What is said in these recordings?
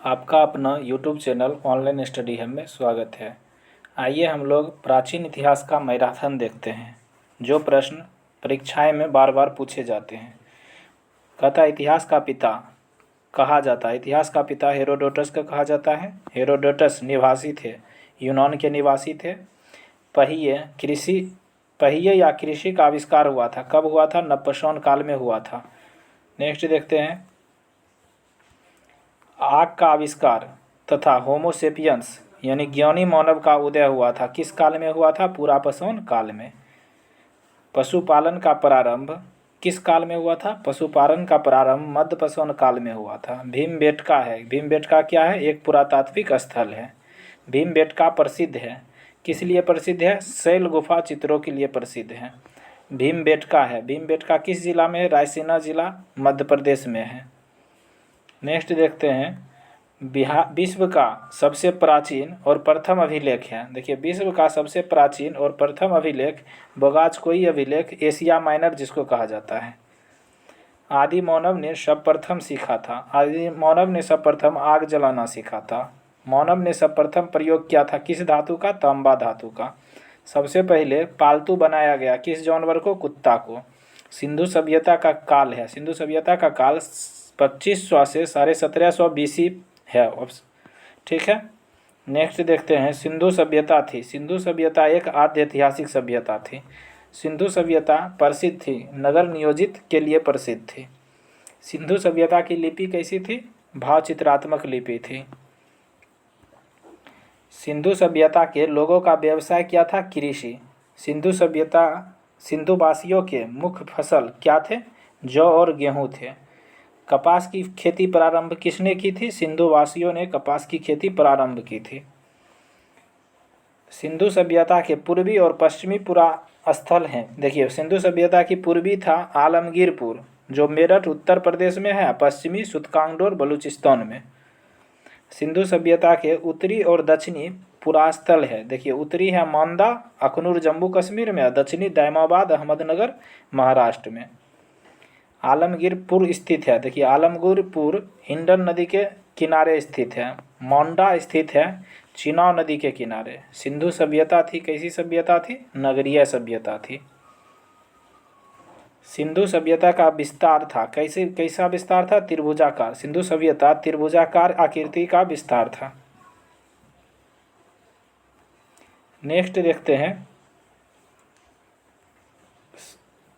आपका अपना YouTube channel online study hub में स्वागत है। आइए हम लोग प्राचीन इतिहास का मैराथन देखते हैं, जो प्रश्न परीक्षाएं में बार बार पूछे जाते हैं। कहता इतिहास का पिता कहा जाता है, इतिहास का पिता हेरोडोटस का कहा जाता है। हेरोडोटस निवासी थे, यूनान के निवासी थे। पहिए या कृषि का आविष्कार हुआ था, कब हुआ था? नपुंसक काल में हुआ था। नेक्स्ट देखते हैं, आग का आविष्कार तथा होमोसेपियंस यानी ज्ञानी मानव का उदय हुआ था, किस काल में हुआ था? पुरापाषाण काल में। पशुपालन का प्रारंभ किस काल में हुआ था? पशुपालन का प्रारंभ मध्यपाषाण काल में हुआ था। भीमबेटका है, भीमबेटका क्या है? एक पुरातात्विक स्थल है। भीमबेटका प्रसिद्ध है, किस लिए प्रसिद्ध है? शैल गुफा चित्रों के लिए प्रसिद्ध है। भीमबेटका है, भीमबेटका किस जिला में है? रायसेन जिला मध्य प्रदेश में है। नेक्स्ट देखते हैं, विश्व का सबसे प्राचीन और प्रथम अभिलेख है। देखिए, विश्व का सबसे प्राचीन और प्रथम अभिलेख बोगाचकोई अभिलेख, एशिया माइनर जिसको कहा जाता है। आदि मानव ने सर्वप्रथम सीखा था, आदि मानव ने सर्वप्रथम आग जलाना सीखा था। मानव ने सर्वप्रथम प्रयोग किया था किस धातु का? तांबा धातु का। सबसे पहले पालतू बनाया गया किस जानवर को? कुत्ता को। सिंधु सभ्यता का काल है, सिंधु सभ्यता का काल 2500 से 1750 BC है। ठीक है। नेक्स्ट देखते हैं, सिंधु सभ्यता थी, सिंधु सभ्यता एक आद्य ऐतिहासिक सभ्यता थी। सिंधु सभ्यता प्रसिद्ध थी, नगर नियोजित के लिए प्रसिद्ध थी। सिंधु सभ्यता की लिपि कैसी थी? भाव चित्रात्मक लिपि थी। सिंधु सभ्यता के लोगों का व्यवसाय क्या था? कृषि। सिंधुवासियों के मुख्य फसल क्या थे? जौ और गेहूँ थे। कपास की खेती प्रारंभ किसने की थी? सिंधुवासियों ने कपास की खेती प्रारंभ की थी। सिंधु सभ्यता के पूर्वी और पश्चिमी पुरा स्थल हैं। देखिए, सिंधु सभ्यता की पूर्वी था आलमगीरपुर, जो मेरठ उत्तर प्रदेश में है, पश्चिमी सुतकांगडोर बलूचिस्तान में। सिंधु सभ्यता के उत्तरी और दक्षिणी पुरास्थल है। देखिए, उत्तरी है मांदा अखनूर जम्मू कश्मीर में, दक्षिणी दायमाबाद अहमदनगर महाराष्ट्र में। आलमगीरपुर स्थित है, देखिए आलमगीरपुर हिंडन नदी के किनारे स्थित है। मांडा स्थित है चिनाब नदी के किनारे। सिंधु सभ्यता थी, कैसी सभ्यता थी? नगरीय सभ्यता थी। सिंधु सभ्यता का विस्तार था, कैसा विस्तार था? त्रिभुजाकार। सिंधु सभ्यता त्रिभुजाकार आकृति का विस्तार था। नेक्स्ट देखते हैं,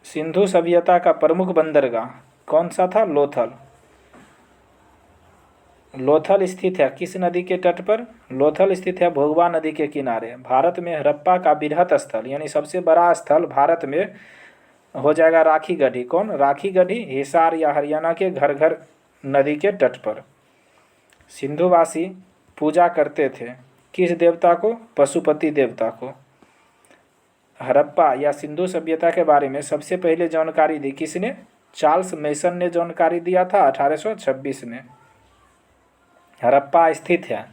सिंधु सभ्यता का प्रमुख बंदरगाह कौन सा था? लोथल। लोथल स्थित है किस नदी के तट पर? लोथल स्थित है भोगवा नदी के किनारे। भारत में हड़प्पा का बृहत स्थल यानी सबसे बड़ा स्थल भारत में हो जाएगा राखी गढ़ी। कौन? राखी गढ़ी, हिसार या हरियाणा के घरघर नदी के तट पर। सिंधुवासी पूजा करते थे किस देवता को? पशुपति देवता को। हड़प्पा या सिंधु सभ्यता के बारे में सबसे पहले जानकारी दी किसने? चार्ल्स मैसन ने जानकारी दिया था 1826 में। हड़प्पा स्थित है,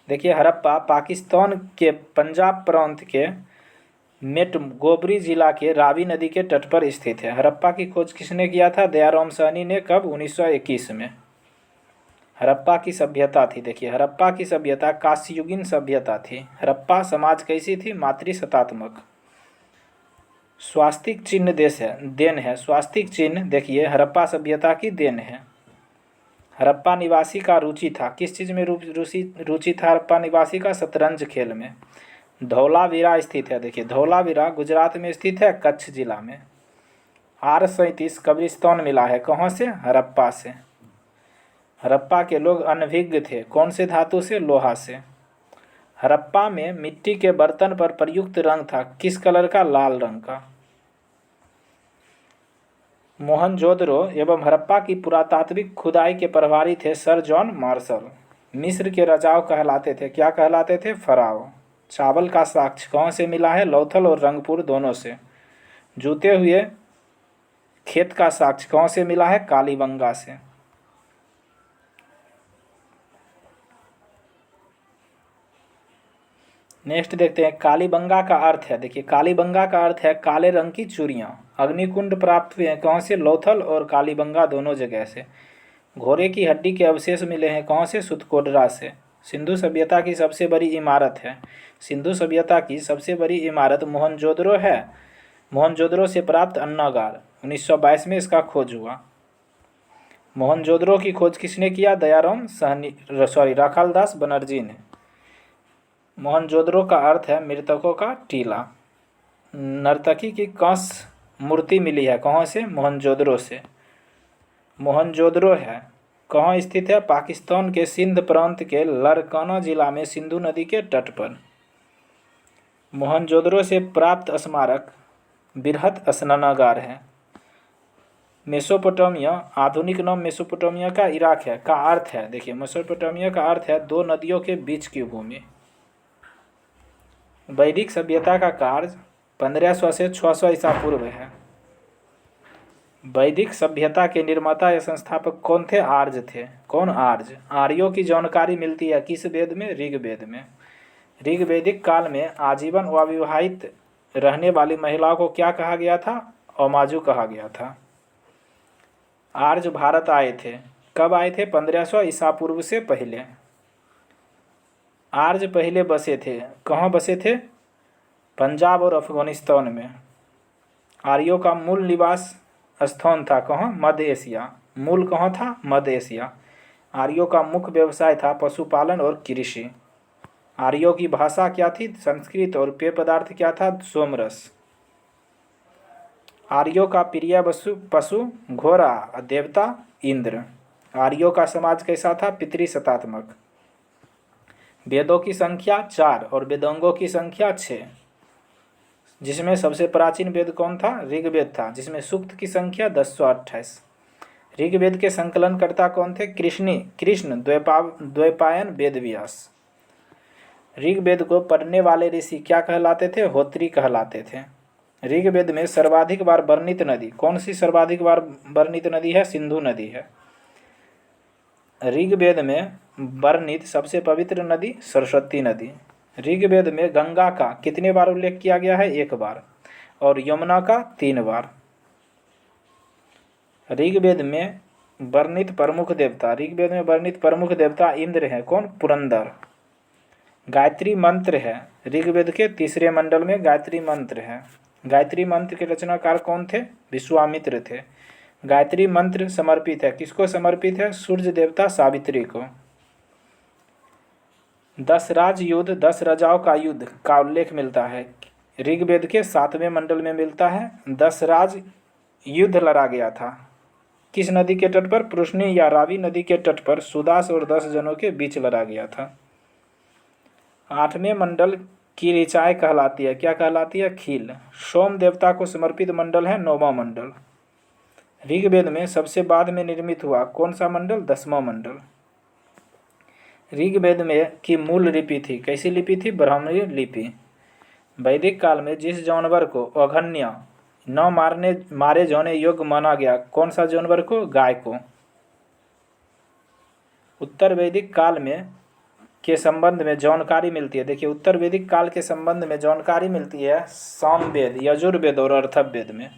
देखिए हड़प्पा पाकिस्तान के पंजाब प्रांत के मेटगोबरी जिला के रावी नदी के तट पर स्थित है। हड़प्पा की खोज किसने किया था? दयाराम साहनी ने। कब? 1921 में। हड़प्पा की सभ्यता थी, देखिए हड़प्पा की सभ्यता कांस्ययुगीन सभ्यता थी। हड़प्पा समाज कैसी थी? मातृसत्तात्मक। स्वास्तिक चिन्ह देन है, स्वास्तिक चिन्ह देखिए हड़प्पा सभ्यता की देन है। हड़प्पा निवासी का रुचि था, किस चीज़ में रुचि था हड़प्पा निवासी का? शतरंज खेल में। धौलावीरा स्थित है, देखिए धौलावीरा गुजरात में स्थित है, कच्छ जिला में। R37 कब्रिस्तान मिला है, कहाँ से? हड़प्पा से। हड़प्पा के लोग अनभिज्ञ थे, कौन से धातु से? लोहा से। हड़प्पा में मिट्टी के बर्तन पर प्रयुक्त रंग था, किस कलर का? लाल रंग का। मोहनजोदड़ो एवं हड़प्पा की पुरातात्विक खुदाई के प्रभारी थे सर जॉन मार्शल। मिस्र के राजाओं कहलाते थे, क्या कहलाते थे? फराओ। चावल का साक्ष्य कहाँ से मिला है? लोथल और रंगपुर दोनों से। जूते हुए खेत का साक्ष्य कहाँ से मिला है? कालीबंगा से। नेक्स्ट देखते हैं, कालीबंगा का अर्थ है, देखिए कालीबंगा का अर्थ है काले रंग की चूड़ियाँ। अग्निकुंड प्राप्त हुए हैं कहाँ से? लोथल और कालीबंगा दोनों जगह से। घोड़े की हड्डी के अवशेष मिले हैं कहाँ से? सुतकोडरा से। सिंधु सभ्यता की सबसे बड़ी इमारत है। सिंधु सभ्यता की सबसे बड़ी इमारत मोहनजोदड़ो है। मोहनजोदड़ो से प्राप्त अन्नागार 1922 में इसका खोज हुआ। मोहनजोदड़ो की खोज किसने किया? दयाराम सहनी राखालदास बनर्जी ने। मोहनजोदड़ो का अर्थ है मृतकों का टीला। नर्तकी की कांस्य मूर्ति मिली है कहाँ से? मोहनजोदड़ो से। मोहनजोदड़ो है कहाँ स्थित है? पाकिस्तान के सिंध प्रांत के लरकाना जिला में सिंधु नदी के तट पर। मोहनजोदड़ो से प्राप्त स्मारक बृहत स्नानागार है। मेसोपोटामिया आधुनिक नाम मेसोपोटामिया का इराक है का अर्थ है, देखिए मेसोपोटामिया का अर्थ है दो नदियों के बीच की भूमि। वैदिक सभ्यता का कार्य 1500 से 600 ईसा पूर्व है। वैदिक सभ्यता के निर्माता या संस्थापक कौन थे? आर्य थे। कौन? आर्य। आर्यों की जानकारी मिलती है किस वेद में? ऋग्वेद में। ऋग्वैदिक काल में आजीवन अविवाहित रहने वाली महिलाओं को क्या कहा गया था? अमाजु कहा गया था। आर्य भारत आए थे। कब आए थे? 1500 ईसा पूर्व से पहले। आर्य पहले बसे थे। कहाँ बसे थे? पंजाब और अफगानिस्तान में। आर्यों का मूल निवास स्थान था कहाँ? मध्य एशिया। मूल कहाँ था? मध्य एशिया। आर्यों का मुख्य व्यवसाय था पशुपालन और कृषि। आर्यों की भाषा क्या थी? संस्कृत। और पेय पदार्थ क्या था? सोमरस। आर्यों का प्रिय पशु घोड़ा, देवता इंद्र। आर्यों का समाज कैसा था? पितृसत्तात्मक। वेदों की संख्या 4 और वेदांगों की संख्या 6, जिसमें सबसे प्राचीन वेद कौन था? ऋग्वेद था, जिसमें सूक्त की संख्या 1028। ऋग्वेद के संकलनकर्ता कौन थे? कृष्ण द्वैपायन वेदव्यास। ऋग्वेद को पढ़ने वाले ऋषि क्या कहलाते थे? होत्री कहलाते थे। ऋग्वेद में सर्वाधिक बार वर्णित नदी कौन सी? सर्वाधिक बार वर्णित नदी है सिंधु नदी है। ऋग्वेद में वर्णित सबसे पवित्र नदी सरस्वती नदी। ऋग्वेद में गंगा का कितने बार उल्लेख किया गया है? 1 बार। और यमुना का 3 बार। ऋग्वेद में वर्णित प्रमुख देवता इंद्र है। कौन? पुरंदर। गायत्री मंत्र है ऋग्वेद के तीसरे मंडल में गायत्री मंत्र है। गायत्री मंत्र के रचनाकार कौन थे? विश्वामित्र थे। गायत्री मंत्र समर्पित है किसको? समर्पित है सूर्य देवता सावित्री को। 10 राज युद्ध 10 राजाओं का युद्ध का उल्लेख मिलता है ऋग्वेद के 7वें मंडल में मिलता है। 10 राज युद्ध लड़ा गया था किस नदी के तट पर? पृष्णी या रावी नदी के तट पर सुदास और 10 जनों के बीच लड़ा गया था। 8वें मंडल की ऋचाएँ कहलाती है। क्या कहलाती है? खील। सोम देवता को समर्पित मंडल है 9वां मंडल। ऋग्वेद में सबसे बाद में निर्मित हुआ कौन सा मंडल? 10वां मंडल। ऋग्वेद में की मूल लिपि थी कैसी लिपि थी? ब्राह्मणी लिपि। वैदिक काल में जिस जानवर को अघन्य न मारे जाने योग्य माना गया कौन सा जानवर को? गाय को। उत्तर वैदिक काल में के संबंध में जानकारी मिलती है। देखिए उत्तर वैदिक काल के संबंध में जानकारी मिलती है सामवेद, यजुर्वेद और अथर्ववेद में।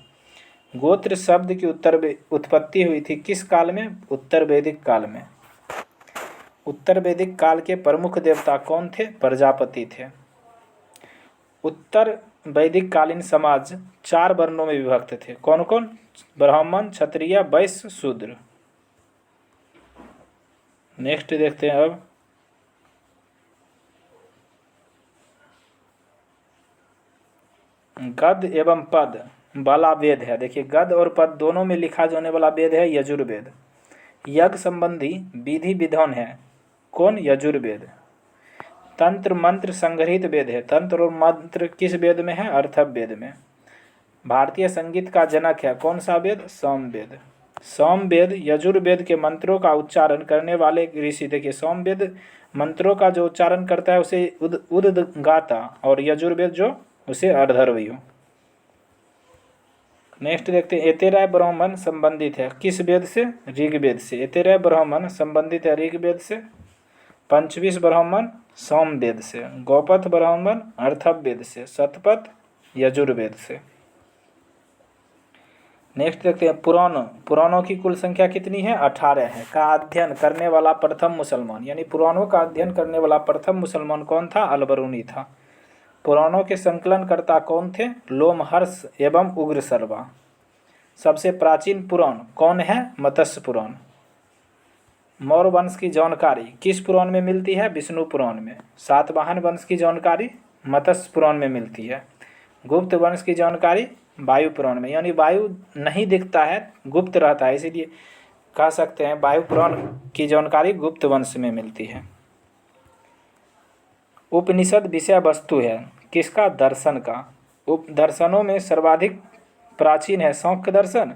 गोत्र शब्द की उत्पत्ति हुई थी किस काल में? उत्तर वैदिक काल में। उत्तर वैदिक काल के प्रमुख देवता कौन थे? प्रजापति थे। उत्तर वैदिक कालीन समाज 4 वर्णों में विभक्त थे। कौन कौन? ब्राह्मण, क्षत्रिय, वैश्य, शूद्र। नेक्स्ट देखते हैं अब गद एवं पद वाला वेद है। देखिए गद और पद दोनों में लिखा जाने वाला वेद है यजुर्वेद। यज्ञ संबंधी विधि विधान है कौन? यजुर्वेद। तंत्र मंत्र संग्रहित वेद है। तंत्र और मंत्र किस वेद में है? अथर्ववेद में। भारतीय संगीत का जनक है कौन सा वेद? सामवेद। सामवेद यजुर्वेद के मंत्रों का उच्चारण करने वाले ऋषि। देखिए सामवेद मंत्रों का जो उच्चारण करता है उसे उद्गाता और यजुर्वेद जो उसे अर्धर्वयु। नेक्स्ट देखते हैं एतेराय ब्राह्मण संबंधित है किस वेद से? ऋग्वेद से। एतेराय ब्राह्मण संबंधित है ऋग्वेद से। पंचविश ब्राह्मण सामवेद से। गौपथ ब्राह्मण अथर्ववेद से। शतपथ यजुर्वेद से। नेक्स्ट देखते हैं पुराणों की कुल संख्या कितनी है? 18 है। का अध्ययन करने वाला प्रथम मुसलमान, यानी पुराणों का अध्ययन करने वाला प्रथम मुसलमान कौन था? अलबरूनी था। पुराणों के संकलनकर्ता कौन थे? लोमहर्ष एवं उग्रसर्वा। सबसे प्राचीन पुराण कौन है? मत्स्य पुराण। मौर्य वंश की जानकारी किस पुराण में मिलती है? विष्णु पुराण में। सातवाहन वंश की जानकारी मत्स्य पुराण में मिलती है। गुप्त वंश की जानकारी वायु पुराण में, यानी वायु नहीं दिखता है, गुप्त रहता है, इसीलिए कह सकते हैं वायु पुराण की जानकारी गुप्त वंश में मिलती है। उपनिषद विषय वस्तु है किसका? दर्शन का। उपदर्शनों में सर्वाधिक प्राचीन है सांख्य दर्शन।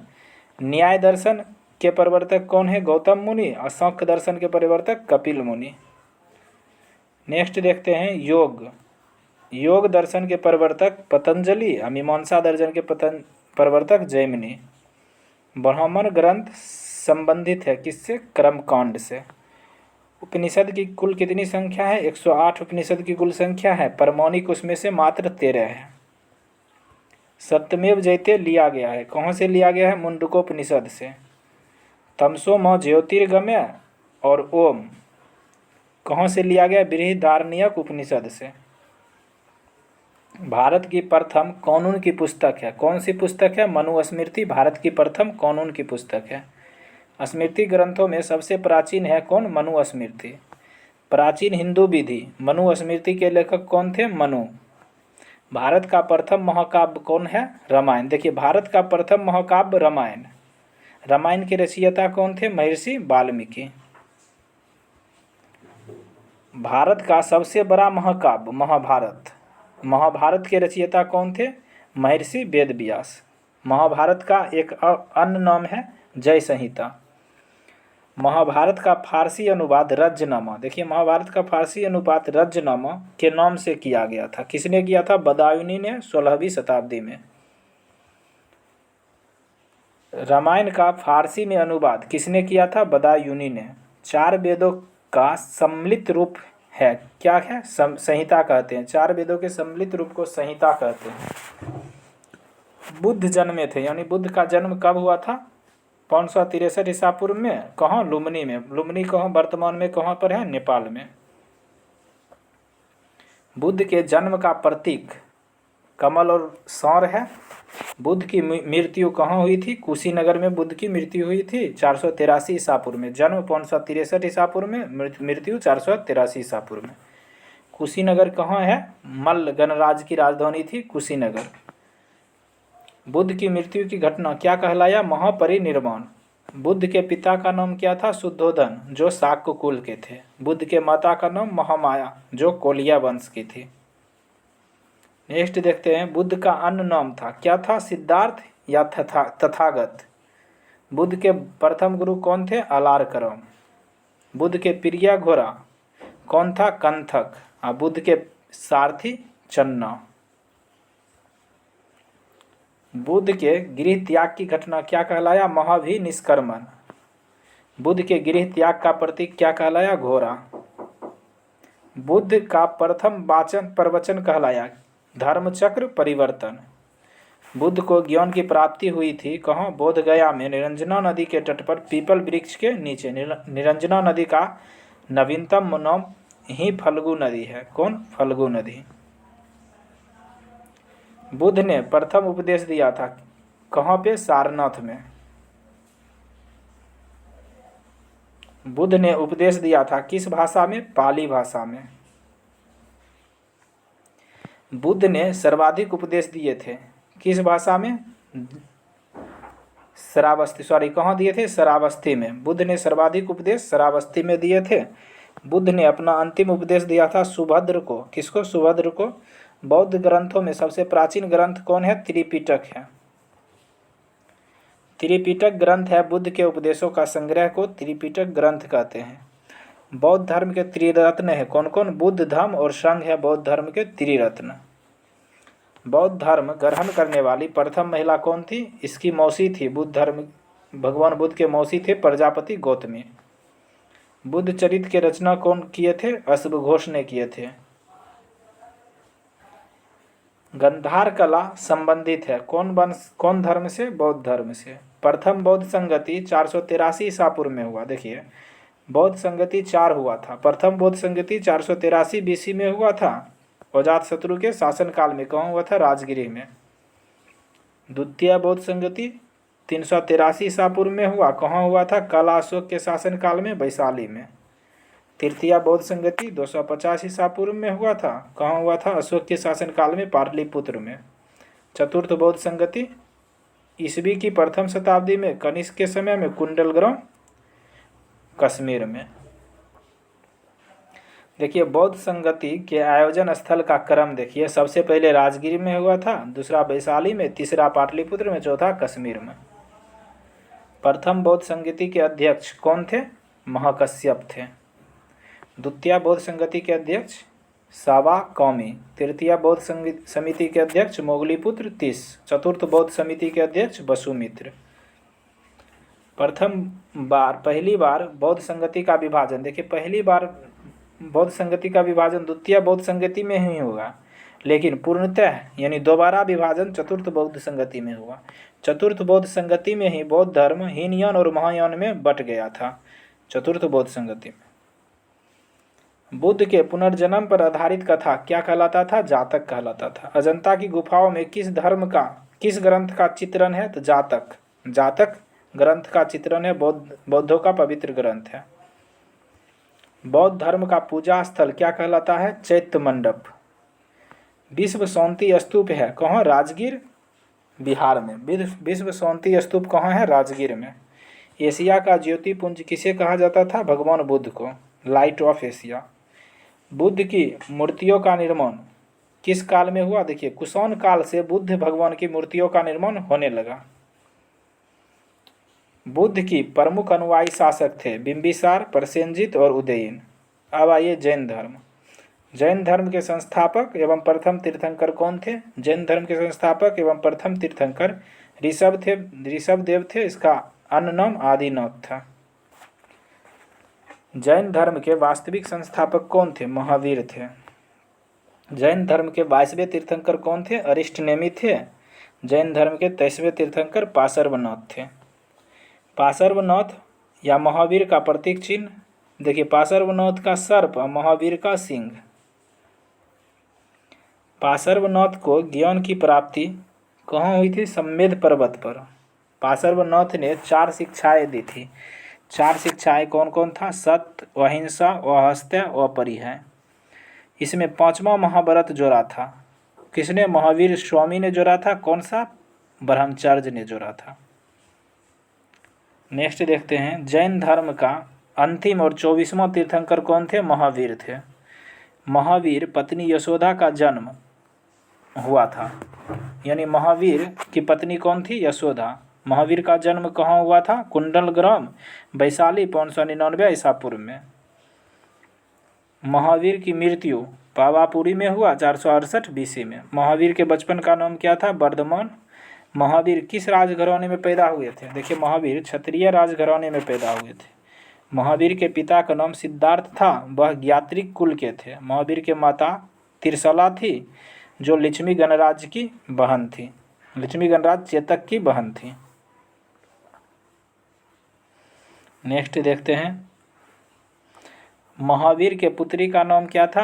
न्याय दर्शन के प्रवर्तक कौन है? गौतम मुनि। और सांख्य दर्शन के प्रवर्तक कपिल मुनि। नेक्स्ट देखते हैं योग दर्शन के प्रवर्तक पतंजलि। और मीमांसा दर्शन के प्रवर्तक जैमिनी। ब्राह्मण ग्रंथ संबंधित है किससे? कर्मकांड से। उपनिषद की कुल कितनी संख्या है? 108 उपनिषद की कुल संख्या है। परमौनिक उसमें से मात्र 13 है। सत्यमेव जयते लिया गया है, कहाँ से लिया गया है? मुंडकोपनिषद से। तमसो म ज्योतिर्गमय और ओम कहाँ से लिया गया? बृहदारण्यक उपनिषद से। भारत की प्रथम कानून की पुस्तक है, कौन सी पुस्तक है? मनुस्मृति भारत की प्रथम कानून की पुस्तक है। स्मृति ग्रंथों में सबसे प्राचीन है कौन? मनुस्मृति। प्राचीन हिंदू विधि मनुस्मृति के लेखक कौन थे? मनु। भारत का प्रथम महाकाव्य कौन है? रामायण। देखिए भारत का प्रथम महाकाव्य रामायण। रामायण के रचयिता कौन थे? महर्षि वाल्मीकि। भारत का सबसे बड़ा महाकाव्य महाभारत। महाभारत के रचयिता कौन थे? महर्षि वेदव्यास। महाभारत का एक अन्य नाम है जय संहिता। महाभारत का फारसी अनुवाद रज्जनामा। देखिए महाभारत का फारसी अनुवाद रज्जनामा के नाम से किया गया था। किसने किया था? बदायूनी ने 16वीं शताब्दी में। रामायण का फारसी में अनुवाद किसने किया था? बदायूनी ने। 4 वेदों का सम्मिलित रूप है, क्या है? संहिता कहते हैं। 4 वेदों के सम्मिलित रूप को संहिता कहते हैं। बुद्ध जन्मे थे, यानी बुद्ध का जन्म कब हुआ था? 563 ईसा पूर्व में। कहाँ? लुम्बिनी में। लुम्बिनी कहाँ वर्तमान में कहाँ पर है? नेपाल में। बुद्ध के जन्म का प्रतीक कमल और सौर है। बुद्ध की मृत्यु कहाँ हुई थी? कुशीनगर में बुद्ध की मृत्यु हुई थी 483 ईसा पूर्व में। जन्म 563 ईसा पूर्व में, मृत्यु 483 ईसा पूर्व में। कुशीनगर कहाँ है? मल्ल गणराज्य की राजधानी थी कुशीनगर। बुद्ध की मृत्यु की घटना क्या कहलाया? महापरिनिर्वाण। बुद्ध के पिता का नाम क्या था? शुद्धोधन, जो शाक्य कुल के थे। बुद्ध के माता का नाम महामाया, जो कोलिया वंश की थी। नेक्स्ट देखते हैं बुद्ध का अन्य नाम था, क्या था? सिद्धार्थ या तथागत। बुद्ध के प्रथम गुरु कौन थे? अलारकरम। बुद्ध के प्रिय घोड़ा कौन था? कंथक। और बुद्ध के सारथी चन्ना। बुद्ध के गृह त्याग की घटना क्या कहलाया? महाभिनिष्क्रमण। बुद्ध के गृह त्याग का प्रतीक क्या कहलाया? घोड़ा। बुद्ध का प्रथम प्रवचन कहलाया? धर्मचक्र परिवर्तन। बुद्ध को ज्ञान की प्राप्ति हुई थी कहाँ? बोध गया में निरंजना नदी के तट पर पीपल वृक्ष के नीचे। निरंजना नदी का नवीनतम नाम ही फल्गु नदी है। कौन? फल्गु नदी। बुद्ध ने प्रथम उपदेश दिया था कहाँ पे? सारनाथ में। बुद्ध ने उपदेश दिया था किस भाषा में? पाली भाषा में। बुद्ध ने सर्वाधिक उपदेश दिए थे किस भाषा में? कहाँ दिए थे? श्रावस्ती में। बुद्ध ने सर्वाधिक उपदेश श्रावस्ती में दिए थे। बुद्ध ने अपना अंतिम उपदेश दिया था सुभद्र को। किसको? सुभद्र को। बौद्ध ग्रंथों में सबसे प्राचीन ग्रंथ कौन है? त्रिपिटक है। त्रिपिटक ग्रंथ है बुद्ध के उपदेशों का संग्रह को त्रिपिटक ग्रंथ कहते हैं। बौद्ध धर्म के त्रिरत्न है कौन कौन? बुद्ध, धम्म और संघ है बौद्ध धर्म के त्रिरत्न। बौद्ध धर्म ग्रहण करने वाली प्रथम महिला कौन थी? इसकी मौसी थी बुद्ध धर्म, भगवान बुद्ध के मौसी थे प्रजापति गौतमी। बुद्ध चरित्र के रचना कौन किए थे? अश्वघोष ने किए थे। गंधार कला संबंधित है कौन धर्म से? बौद्ध धर्म से। प्रथम बौद्ध संगति 483 ईसा पूर्व में हुआ। देखिए बौद्ध संगति 4 हुआ था। प्रथम बौद्ध संगति 483 बीसी में हुआ था, अजातशत्रु के शासनकाल में। कहाँ हुआ था? राजगिरी में। द्वितीय बौद्ध संगति 383 ईसा पूर्व में हुआ। कहाँ हुआ था? कला अशोक के शासनकाल में, वैशाली में। तृतीय बौद्ध संगति 250 ईसा पूर्व में हुआ था। कहाँ हुआ था? अशोक के शासनकाल में, पाटलिपुत्र में। चतुर्थ बौद्ध संगति ईसवी की प्रथम शताब्दी में, कनिष्क के समय में, कुंडलग्राम, कश्मीर में। देखिए बौद्ध संगति के आयोजन स्थल का क्रम देखिए, सबसे पहले राजगिरी में हुआ था, दूसरा वैशाली में, तीसरा पाटलिपुत्र में, चौथा कश्मीर में। प्रथम बौद्ध संगति के अध्यक्ष कौन थे? महाकश्यप थे। द्वितीय बौद्ध संगति के अध्यक्ष साबा कौमी। तृतीय बौद्ध समिति के अध्यक्ष मोगलीपुत्र तीस। चतुर्थ बौद्ध समिति के अध्यक्ष वसुमित्र। पहली बार बौद्ध संगति का विभाजन, देखिए पहली बार बौद्ध संगति का विभाजन द्वितीय बौद्ध संगति में ही होगा, लेकिन पूर्णतः यानी दोबारा विभाजन चतुर्थ बौद्ध संगति में हुआ। चतुर्थ बौद्ध संगति में ही बौद्ध धर्म हीनयान और महायान में बट गया था। चतुर्थ बौद्ध संगति में बुद्ध के पुनर्जन्म पर आधारित कथा क्या कहलाता था? जातक कहलाता था। अजंता की गुफाओं में किस ग्रंथ का चित्रण है? तो जातक ग्रंथ का चित्रण है। बौद्धों का पवित्र ग्रंथ है। बौद्ध धर्म का पूजा स्थल क्या कहलाता है? चैत्य मंडप। विश्व शांति स्तूप है कहाँ? राजगीर, बिहार में। विश्व शांति स्तूप कहाँ है? राजगीर में। एशिया का ज्योतिपुंज किसे कहा जाता था? भगवान बुद्ध को, लाइट ऑफ एशिया। बुद्ध की मूर्तियों का निर्माण किस काल में हुआ? देखिए कुषाण काल से बुद्ध भगवान की मूर्तियों का निर्माण होने लगा। बुद्ध की प्रमुख अनुयायी शासक थे बिंबिसार, प्रसेनजित और उदयन। अब आइए जैन धर्म। जैन धर्म के संस्थापक एवं प्रथम तीर्थंकर कौन थे? जैन धर्म के संस्थापक एवं प्रथम तीर्थंकर ऋषभ देव थे। इसका अन्य नाम आदिनाथ था। जैन धर्म के वास्तविक संस्थापक कौन थे? महावीर थे। जैन धर्म के 22वें तीर्थंकर कौन थे? अरिष्टनेमि थे। जैन धर्म के 23वें तीर्थंकर पार्श्वनाथ थे। पार्श्वनाथ या महावीर का प्रतीक चिन्ह, देखिए पार्श्वनाथ का सर्प और महावीर का सिंह। पार्श्वनाथ को ज्ञान की प्राप्ति कहाँ हुई थी? सम्मेद पर्वत पर। पार्श्वनाथ ने 4 शिक्षाएं दी थी। 4 शिक्षाएं कौन कौन था? सत्य, अहिंसा, अहस्त्य, अपरिहय। इसमें 5वां महाव्रत जोड़ा था। किसने? महावीर स्वामी ने जोड़ा था। कौन सा? ब्रह्मचर्य ने जोड़ा था। नेक्स्ट देखते हैं, जैन धर्म का अंतिम और 24वां तीर्थंकर कौन थे? महावीर थे। महावीर पत्नी यशोदा का जन्म हुआ था, यानी महावीर की पत्नी कौन थी? यशोदा। महावीर का जन्म कहाँ हुआ था? कुंडलग्राम, वैशाली, 599 ईसा पूर्व में। महावीर की मृत्यु पावापुरी में हुआ 468 बीसी में। महावीर के बचपन का नाम क्या था? वर्धमान। महावीर किस राजघराने में पैदा हुए थे? देखिए महावीर क्षत्रिय राजघराने में पैदा हुए थे। महावीर के पिता का नाम सिद्धार्थ था, वह ज्ञात्रिक कुल के थे। महावीर के माता त्रिशला थी, जो लक्ष्मी गणराज की बहन थी। लक्ष्मी गणराज चेतक की बहन थी। नेक्स्ट देखते हैं, महावीर के पुत्री का नाम क्या था?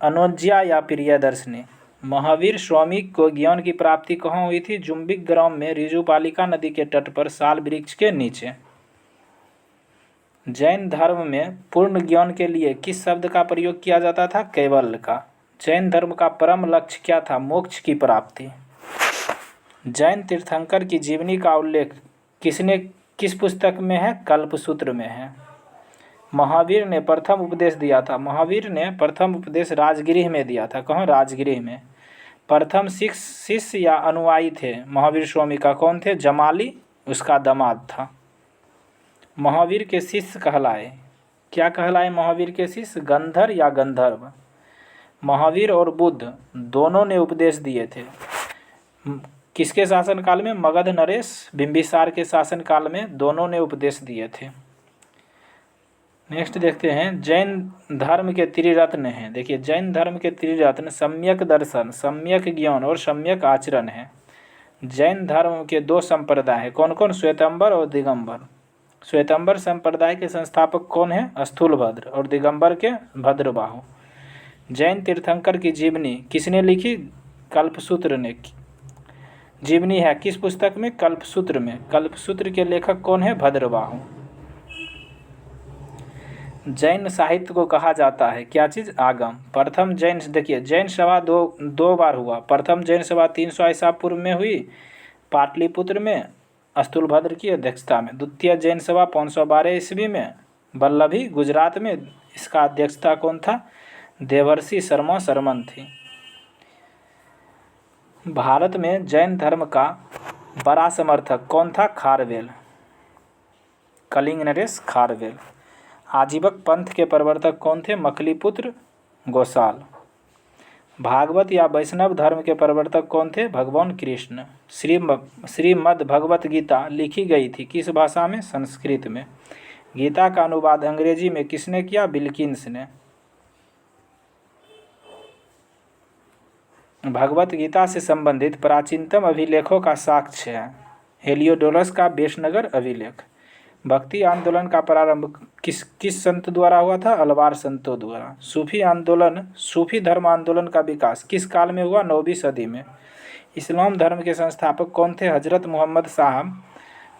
अनोज्या या प्रियदर्शनी। महावीर स्वामी को ज्ञान की प्राप्ति कहाँ हुई थी? जुम्बिक ग्राम में, ऋजुपालिका नदी के तट पर, साल वृक्ष के नीचे। जैन धर्म में पूर्ण ज्ञान के लिए किस शब्द का प्रयोग किया जाता था? कैवल्य का। जैन धर्म का परम लक्ष्य क्या था? मोक्ष की प्राप्ति। जैन तीर्थंकर की जीवनी का उल्लेख किस पुस्तक में है? कल्पसूत्र में है। महावीर ने प्रथम उपदेश दिया था। महावीर ने प्रथम उपदेश राजगृह में दिया था। कहाँ? राजगृह में। प्रथम शिष्य या अनुयायी थे महावीर स्वामी का कौन थे? जमाली, उसका दामाद था। महावीर के शिष्य कहलाए, क्या कहलाए महावीर के शिष्य? गंधर या गंधर्व। महावीर और बुद्ध दोनों ने उपदेश दिए थे। किसके शासनकाल में? मगध नरेश बिंबिसार के शासनकाल में दोनों ने उपदेश दिए थे। नेक्स्ट देखते हैं, जैन धर्म के त्रिरत्न हैं। देखिए, जैन धर्म के त्रिरत्न सम्यक दर्शन, सम्यक ज्ञान और सम्यक आचरण है। जैन धर्म के दो संप्रदाय हैं, कौन कौन? श्वेतंबर और दिगंबर। श्वेतंबर संप्रदाय के संस्थापक कौन है? स्थूलभद्र। और दिगंबर के भद्रबाहु। जैन तीर्थंकर की जीवनी किसने लिखी? कल्पसूत्र ने। जीवनी है किस पुस्तक में? कल्पसूत्र में। कल्पसूत्र के लेखक कौन है? भद्रबाहु। जैन साहित्य को कहा जाता है क्या चीज़? आगम। प्रथम जैन, देखिए जैन सभा दो बार हुआ। प्रथम जैन सभा 300 ईसा पूर्व में हुई पाटलिपुत्र में स्थूलभद्र की अध्यक्षता में। द्वितीय जैन सभा 512 ईस्वी में वल्लभी गुजरात में। इसका अध्यक्षता कौन था? देवर्षि शर्मा शर्मन थी। भारत में जैन धर्म का बड़ा समर्थक कौन था? खारवेल, कलिंग नरेश खारवेल। आजीवक पंथ के प्रवर्तक कौन थे? मकलीपुत्र गोसाल। भागवत या वैष्णव धर्म के प्रवर्तक कौन थे? भगवान कृष्ण। श्रीमद् भगवत गीता लिखी गई थी किस भाषा में? संस्कृत में। गीता का अनुवाद अंग्रेजी में किसने किया? बिल्किंस ने। भगवत गीता से संबंधित प्राचीनतम अभिलेखों का साक्ष्य है हेलियोडोरस का बेशनगर अभिलेख। भक्ति आंदोलन का प्रारंभ किस संत द्वारा हुआ था? अलवार संतों द्वारा। सूफी धर्म आंदोलन का विकास किस काल में हुआ? 9वीं सदी में। इस्लाम धर्म के संस्थापक कौन थे? हजरत मोहम्मद साहब,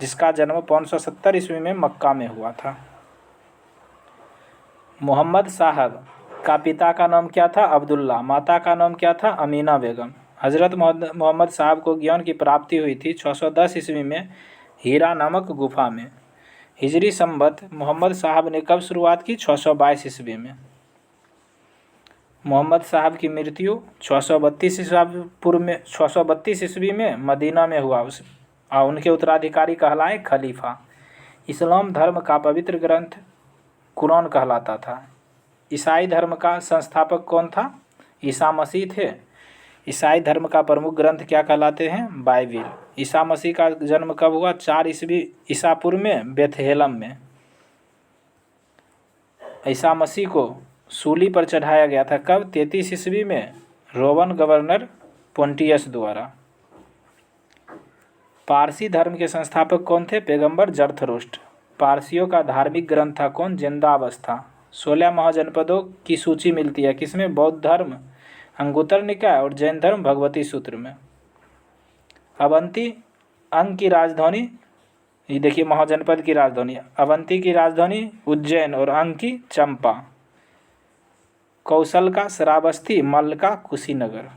जिसका जन्म 570 ईस्वी में मक्का में हुआ था। मोहम्मद साहब का पिता का नाम क्या था? अब्दुल्ला। माता का नाम क्या था? अमीना बेगम। हजरत मोहम्मद साहब को ज्ञान की प्राप्ति हुई थी 610 ईस्वी में हीरा नामक गुफा में। हिजरी संवत मोहम्मद साहब ने कब शुरुआत की? 622 ईस्वी में। मोहम्मद साहब की मृत्यु 632 ईस्वी में मदीना में हुआ। उनके उत्तराधिकारी कहलाए खलीफा। इस्लाम धर्म का पवित्र ग्रंथ कुरान कहलाता था। ईसाई धर्म का संस्थापक कौन था? ईसा मसीह थे। ईसाई धर्म का प्रमुख ग्रंथ क्या कहलाते हैं? बाइबिल। ईसा मसीह का जन्म कब हुआ? 4 ईस्वी ईसा पूर्व में बेथलेहम में। ईसा मसीह को सूली पर चढ़ाया गया था कब? 33 ईस्वी में रोमन गवर्नर पोंटियस द्वारा। पारसी धर्म के संस्थापक कौन थे? पैगंबर जरथुस्त्र। पारसियों का धार्मिक ग्रंथ था कौन? जिंदावस्था। 16 महाजनपदों की सूची मिलती है किसमें? बौद्ध धर्म अंगुत्तर निकाय और जैन धर्म भगवती सूत्र में। अवंती अंग की राजधानी, ये देखिए महाजनपद की राजधानी। अवंती की राजधानी उज्जैन और अंग की चंपा। कौशल का श्रावस्ती, मल्ल का कुशीनगर।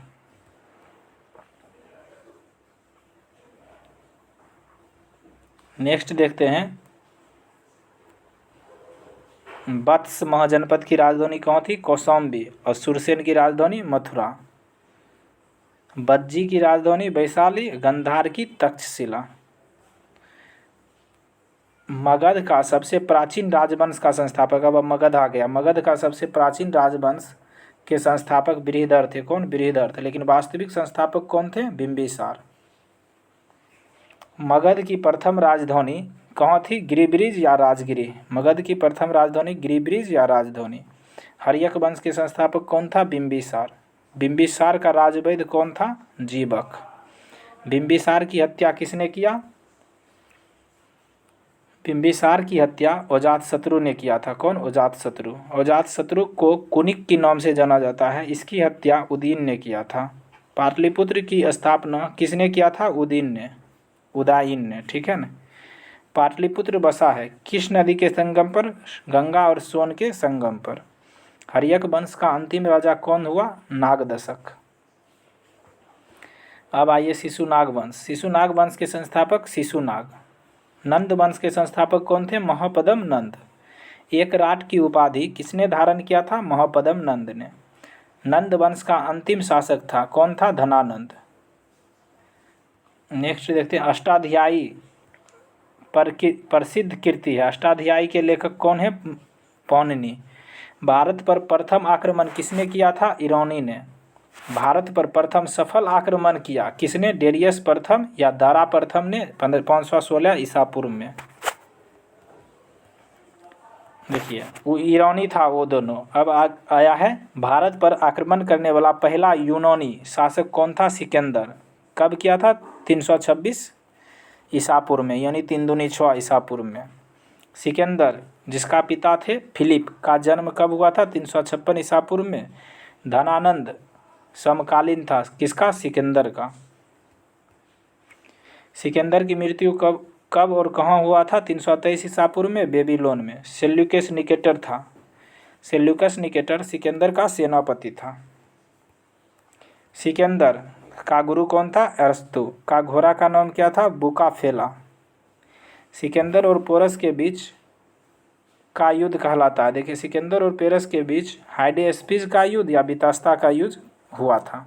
नेक्स्ट देखते हैं, वत्स महाजनपद की राजधानी कौन थी? कौशाम्बी। और सुरसेन की राजधानी मथुरा। बज्जी की राजधानी वैशाली। गंधार की तक्षशिला। मगध का सबसे प्राचीन राजवंश का संस्थापक, अब मगध आ गया। मगध का सबसे प्राचीन राजवंश के संस्थापक बृहदर थे। कौन? बृहदर थे। लेकिन वास्तविक संस्थापक कौन थे? बिंबिसार। मगध की प्रथम राजधानी कहाँ थी? गिरिब्रिज या राजगिरी। मगध की प्रथम राजधानी गिरिब्रिज या राजधानी। हर्यक वंश के संस्थापक कौन था? बिंबिसार। बिंबिसार का राजवैद्य कौन था? जीवक। बिंबिसार की हत्या किसने किया? बिंबिसार की हत्या अजातशत्रु ने किया था। कौन? अजातशत्रु। अजातशत्रु को कुनिक के नाम से जाना जाता है। इसकी हत्या उदयन ने किया था। पाटलिपुत्र की स्थापना किसने किया था? उदयन ने। ठीक है ना। पाटलिपुत्र बसा है किस नदी के संगम पर? गंगा और सोन के संगम पर। हर्यक वंश का अंतिम राजा कौन हुआ? नागदशक। अब आइए शिशुनाग वंश। शिशुनाग वंश के संस्थापक शिशुनाग। नंद वंश के संस्थापक कौन थे? महापद्म नंद। एक राट की उपाधि किसने धारण किया था? महापद्म नंद ने। नंद वंश का अंतिम शासक था कौन था? धनानंद। नेक्स्ट देखते हैं, अष्टाध्यायी प्रसिद्ध कृति है। अष्टाध्यायी के लेखक कौन है? पौनिनी। भारत पर प्रथम आक्रमण किसने किया था? ईरानी ने। भारत पर प्रथम सफल आक्रमण किया किसने? डेरियस प्रथम या दारा प्रथम ने 516 ईसा पूर्व में। देखिए वो ईरानी था वो दोनों। अब आया है भारत पर आक्रमण करने वाला पहला यूनानी शासक कौन था? सिकंदर। कब किया था? 326 ईसा पूर्व में, यानी 3 दूनी 6 ईसा पूर्व में। सिकंदर जिसका पिता थे फिलिप का जन्म कब हुआ था? 356 ईसा पूर्व में। धनानंद समकालीन था किसका? सिकंदर का। सिकंदर की मृत्यु कब कब और कहाँ हुआ था? 323 ईसा पूर्व में, बेबीलोन में। सेल्यूकस निकेटर था। सेल्यूकस निकेटर सिकंदर का सेनापति था। सिकंदर का गुरु कौन था? अरस्तु का घोड़ा का नाम क्या था? बुकाफेला। सिकंदर और पोरस के बीच का युद्ध कहलाता है। देखिए सिकंदर और पेरस के बीच हाइडेस्पिस का युद्ध या बितास्ता का युद्ध हुआ था।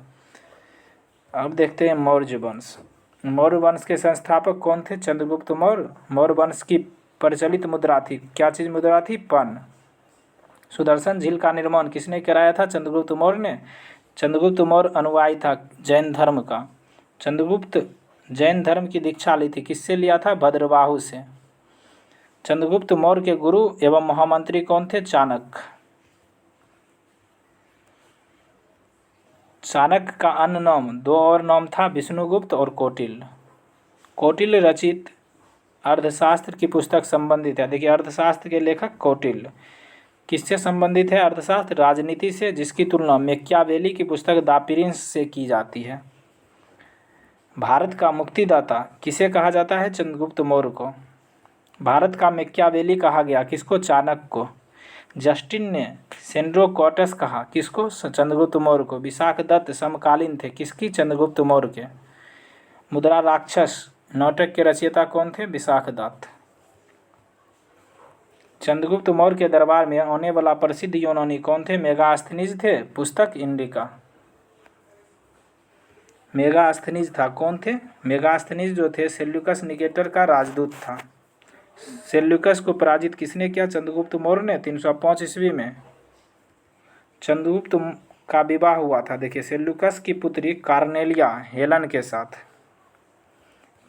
अब देखते हैं मौर्य वंश। मौर्य वंश के संस्थापक कौन थे? चंद्रगुप्त मौर्य। मौर्य वंश की प्रचलित मुद्रा थी, क्या चीज़ मुद्रा थी? पन। सुदर्शन झील का निर्माण किसने कराया था? चंद्रगुप्त मौर्य ने। चंद्रगुप्त मौर्य अनुयायी था जैन धर्म का। चंद्रगुप्त जैन धर्म की दीक्षा ली थी, किससे लिया था? भद्रबाहु से। चंद्रगुप्त मौर्य के गुरु एवं महामंत्री कौन थे? चाणक्य। चाणक्य का अन्य नाम, दो और नाम था, विष्णुगुप्त और कौटिल्य। कौटिल्य रचित अर्थशास्त्र की पुस्तक संबंधित है। देखिए अर्थशास्त्र के लेखक कौटिल्य। किससे संबंधित है अर्थशास्त्र? राजनीति से, जिसकी तुलना मैकियावेली की पुस्तक द प्रिंस से की जाती है। भारत का मुक्तिदाता किसे कहा जाता है? चंद्रगुप्त मौर्य को। भारत का मैकियावेली कहा गया किसको? चाणक्य को। जस्टिन ने सेंड्रोकॉटस कहा किसको? चंद्रगुप्त मौर्य को। विशाखदत्त समकालीन थे किसकी? चंद्रगुप्त मौर्य के। मुद्रा राक्षस नाटक के रचयिता कौन थे? विशाखदत्त। चंद्रगुप्त मौर्य के दरबार में आने वाला प्रसिद्ध यूनानी कौन थे? मेगास्थनीज थे। पुस्तक इंडिका। मेगास्थनीज था। कौन थे? मेगास्थनीज जो थे सेल्यूकस निकेटर का राजदूत था। सेल्यूकस को पराजित किसने किया? चंद्रगुप्त मौर्य ने 305 ईस्वी में। चंद्रगुप्त का विवाह हुआ था, देखिए सेल्यूकस की पुत्री कार्नेलिया हेलन के साथ।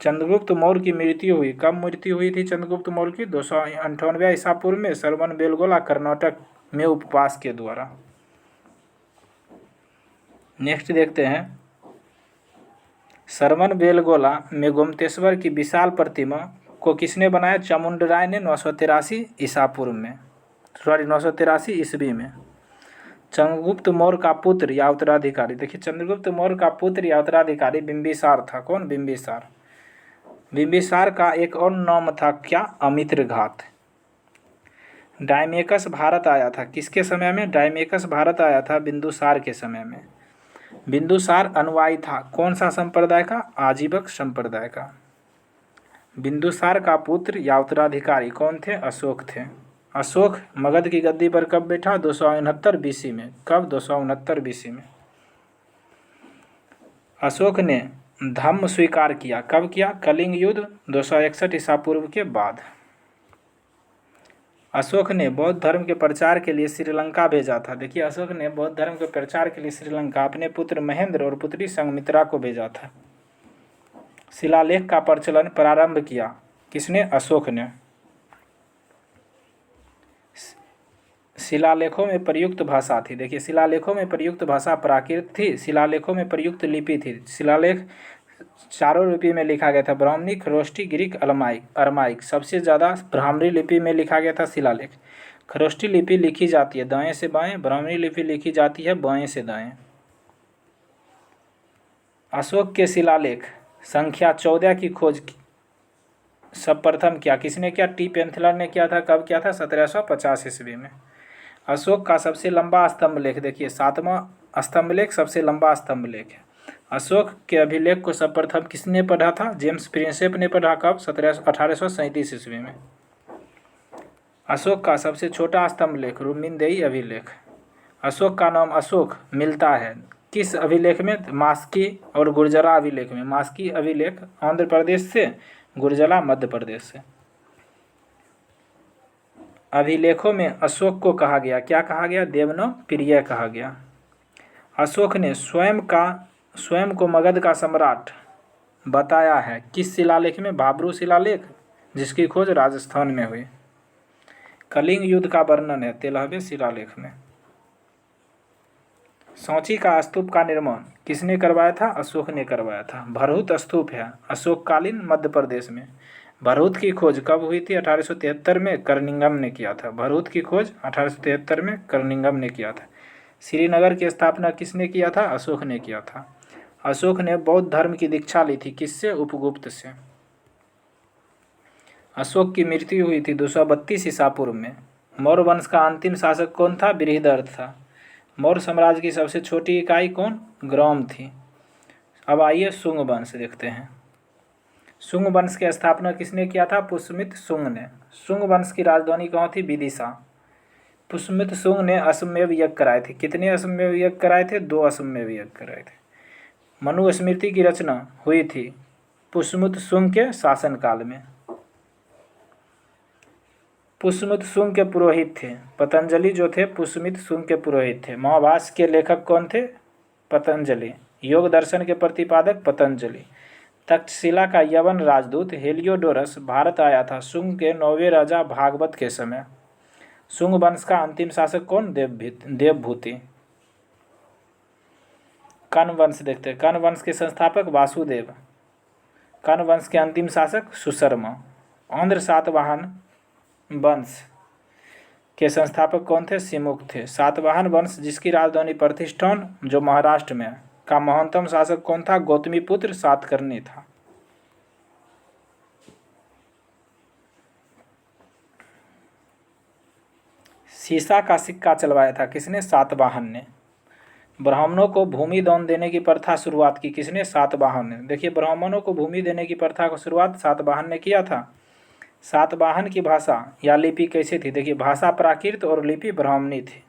चंद्रगुप्त मौर्य की मृत्यु हुई, कब मृत्यु हुई थी चंद्रगुप्त मौर्य की? 298 ईसा पूर्व में, श्रवण बेलगोला कर्नाटक में उपवास के द्वारा। नेक्स्ट देखते हैं, श्रवण बेलगोला में गोमतेश्वर की विशाल प्रतिमा को किसने बनाया? चामुंडराय ने 983 ईसा पूर्व में, 983 ईस्वी में। चंद्रगुप्त मौर्य का पुत्र या उत्तराधिकारी, देखिए चंद्रगुप्त मौर्य का पुत्र या उत्तराधिकारी बिंबिसार था। कौन? बिंबिसार। बिंबिसार का एक और नाम था क्या? अमित्रघात। डायमेकस भारत आया था किसके समय में? डायमेकस भारत आया था बिंदुसार के समय में। बिंदुसार अनुयायी था कौन सा संप्रदाय का? आजीवक संप्रदाय का। बिंदुसार का पुत्र या उत्तराधिकारी कौन थे? अशोक थे। अशोक मगध की गद्दी पर कब बैठा? 269 बीसी में। कब? 269 बीसी में। अशोक ने धम्म स्वीकार किया, कब किया? कलिंग युद्ध 261 ईसा पूर्व के बाद। अशोक ने बौद्ध धर्म के प्रचार के लिए श्रीलंका भेजा था। देखिए अशोक ने बौद्ध धर्म के प्रचार के लिए श्रीलंका अपने पुत्र महेंद्र और पुत्री संघमित्रा को भेजा था। शिलालेख का प्रचलन प्रारंभ किया किसने? अशोक ने। शिलालेखों में प्रयुक्त भाषा थी, देखिए शिलालेखों में प्रयुक्त भाषा प्राकृत थी। शिलालेखों में प्रयुक्त लिपि थी। शिलालेख चारों लिपि में लिखा गया था, ब्राह्मणी, खरोष्टी, ग्रीक, अरमाइक। सबसे ज़्यादा ब्राह्मणी लिपि में लिखा गया था शिलालेख। खरोष्टी लिपि लिखी जाती है दाएं से बाएं, ब्राह्मणी लिपि लिखी जाती है बाएं से दाएं। अशोक के शिलालेख संख्या 14 की खोज सर्वप्रथम किया किसने किया? टी पेंथलर ने किया था। कब किया था? 1750 ईस्वी में। अशोक का सबसे लंबा स्तंभ लेख, देखिए 7वां स्तंभ लेख सबसे लंबा स्तंभ लेख है। अशोक के अभिलेख को सर्वप्रथम किसने पढ़ा था? जेम्स प्रिंसेप ने पढ़ा। कब? 1837 ईस्वी में। अशोक का सबसे छोटा स्तंभ लेख रुक्मिणदेही अभिलेख। अशोक का नाम अशोक मिलता है किस अभिलेख में? मास्की और गुर्जरा अभिलेख में। मास्की अभिलेख आंध्र प्रदेश से, गुर्जरा मध्य प्रदेश से। अभिलेखों में अशोक को कहा गया, क्या कहा गया? देवनाम प्रिय कहा गया। अशोक ने स्वयं को मगध का सम्राट बताया है किस शिलालेख में? भाब्रू शिलालेख, जिसकी खोज राजस्थान में हुई। कलिंग युद्ध का वर्णन है 13वें शिलालेख में। सांची का स्तूप का निर्माण किसने करवाया था? अशोक ने करवाया था। भरहुत स्तूप है अशोककालीन मध्य प्रदेश में। भरहुत की खोज कब हुई थी? 1873 में कर्निंघम ने किया था। भरहुत की खोज 1873 में कर्निंघम ने किया था। श्रीनगर की स्थापना किसने किया था? अशोक ने किया था। अशोक ने बौद्ध धर्म की दीक्षा ली थी किससे? उपगुप्त से। अशोक की मृत्यु हुई थी 232 ईसा पूर्व में। मौर्य वंश का अंतिम शासक कौन था? बृहदर्थ था। मौर्य साम्राज्य की सबसे छोटी इकाई कौन? ग्राम थी। अब आइए शुंग वंश देखते हैं। शुंग वंश की स्थापना किसने किया था? पुष्यमित्र शुंग ने। शुंग वंश की राजधानी कहाँ थी? विदिशा। पुष्यमित्र शुंग ने अश्वमेध यज्ञ कराए थे। कितने अश्वमेध यज्ञ कराए थे? 2 अश्वमेध यज्ञ कराए थे। मनुस्मृति की रचना हुई थी पुष्यमित्र शुंग के शासनकाल में। पुष्यमित्र शुंग के पुरोहित थे पतंजलि, जो थे पुष्यमित्र शुंग के पुरोहित थे। महाभाष्य के लेखक कौन थे? पतंजलि। योग दर्शन के प्रतिपादक पतंजलि। तक्षशिला का यवन राजदूत हेलियोडोरस भारत आया था शुंग के 9वें राजा भागवत के समय। शुंग वंश का अंतिम शासक कौन? देवभूति। कण्व वंश देखते हैं। कण्व वंश के संस्थापक वासुदेव। कण्व वंश के अंतिम शासक सुशर्मा। आंध्र सातवाहन वंश के संस्थापक कौन थे? सिमुक थे। सातवाहन वंश जिसकी राजधानी प्रतिष्ठान जो महाराष्ट्र में का महानतम शासक कौन था? गौतमीपुत्र सातकर्णी था। सीसा का सिक्का चलवाया था किसने? सातवाहन ने। ब्राह्मणों को भूमि दान देने की प्रथा शुरुआत की किसने? सातवाहन ने। देखिए, ब्राह्मणों को भूमि देने की प्रथा को शुरुआत सातवाहन ने किया था। सातवाहन की भाषा या लिपि कैसी थी? देखिए, भाषा प्राकृत और लिपि ब्राह्मणी थी।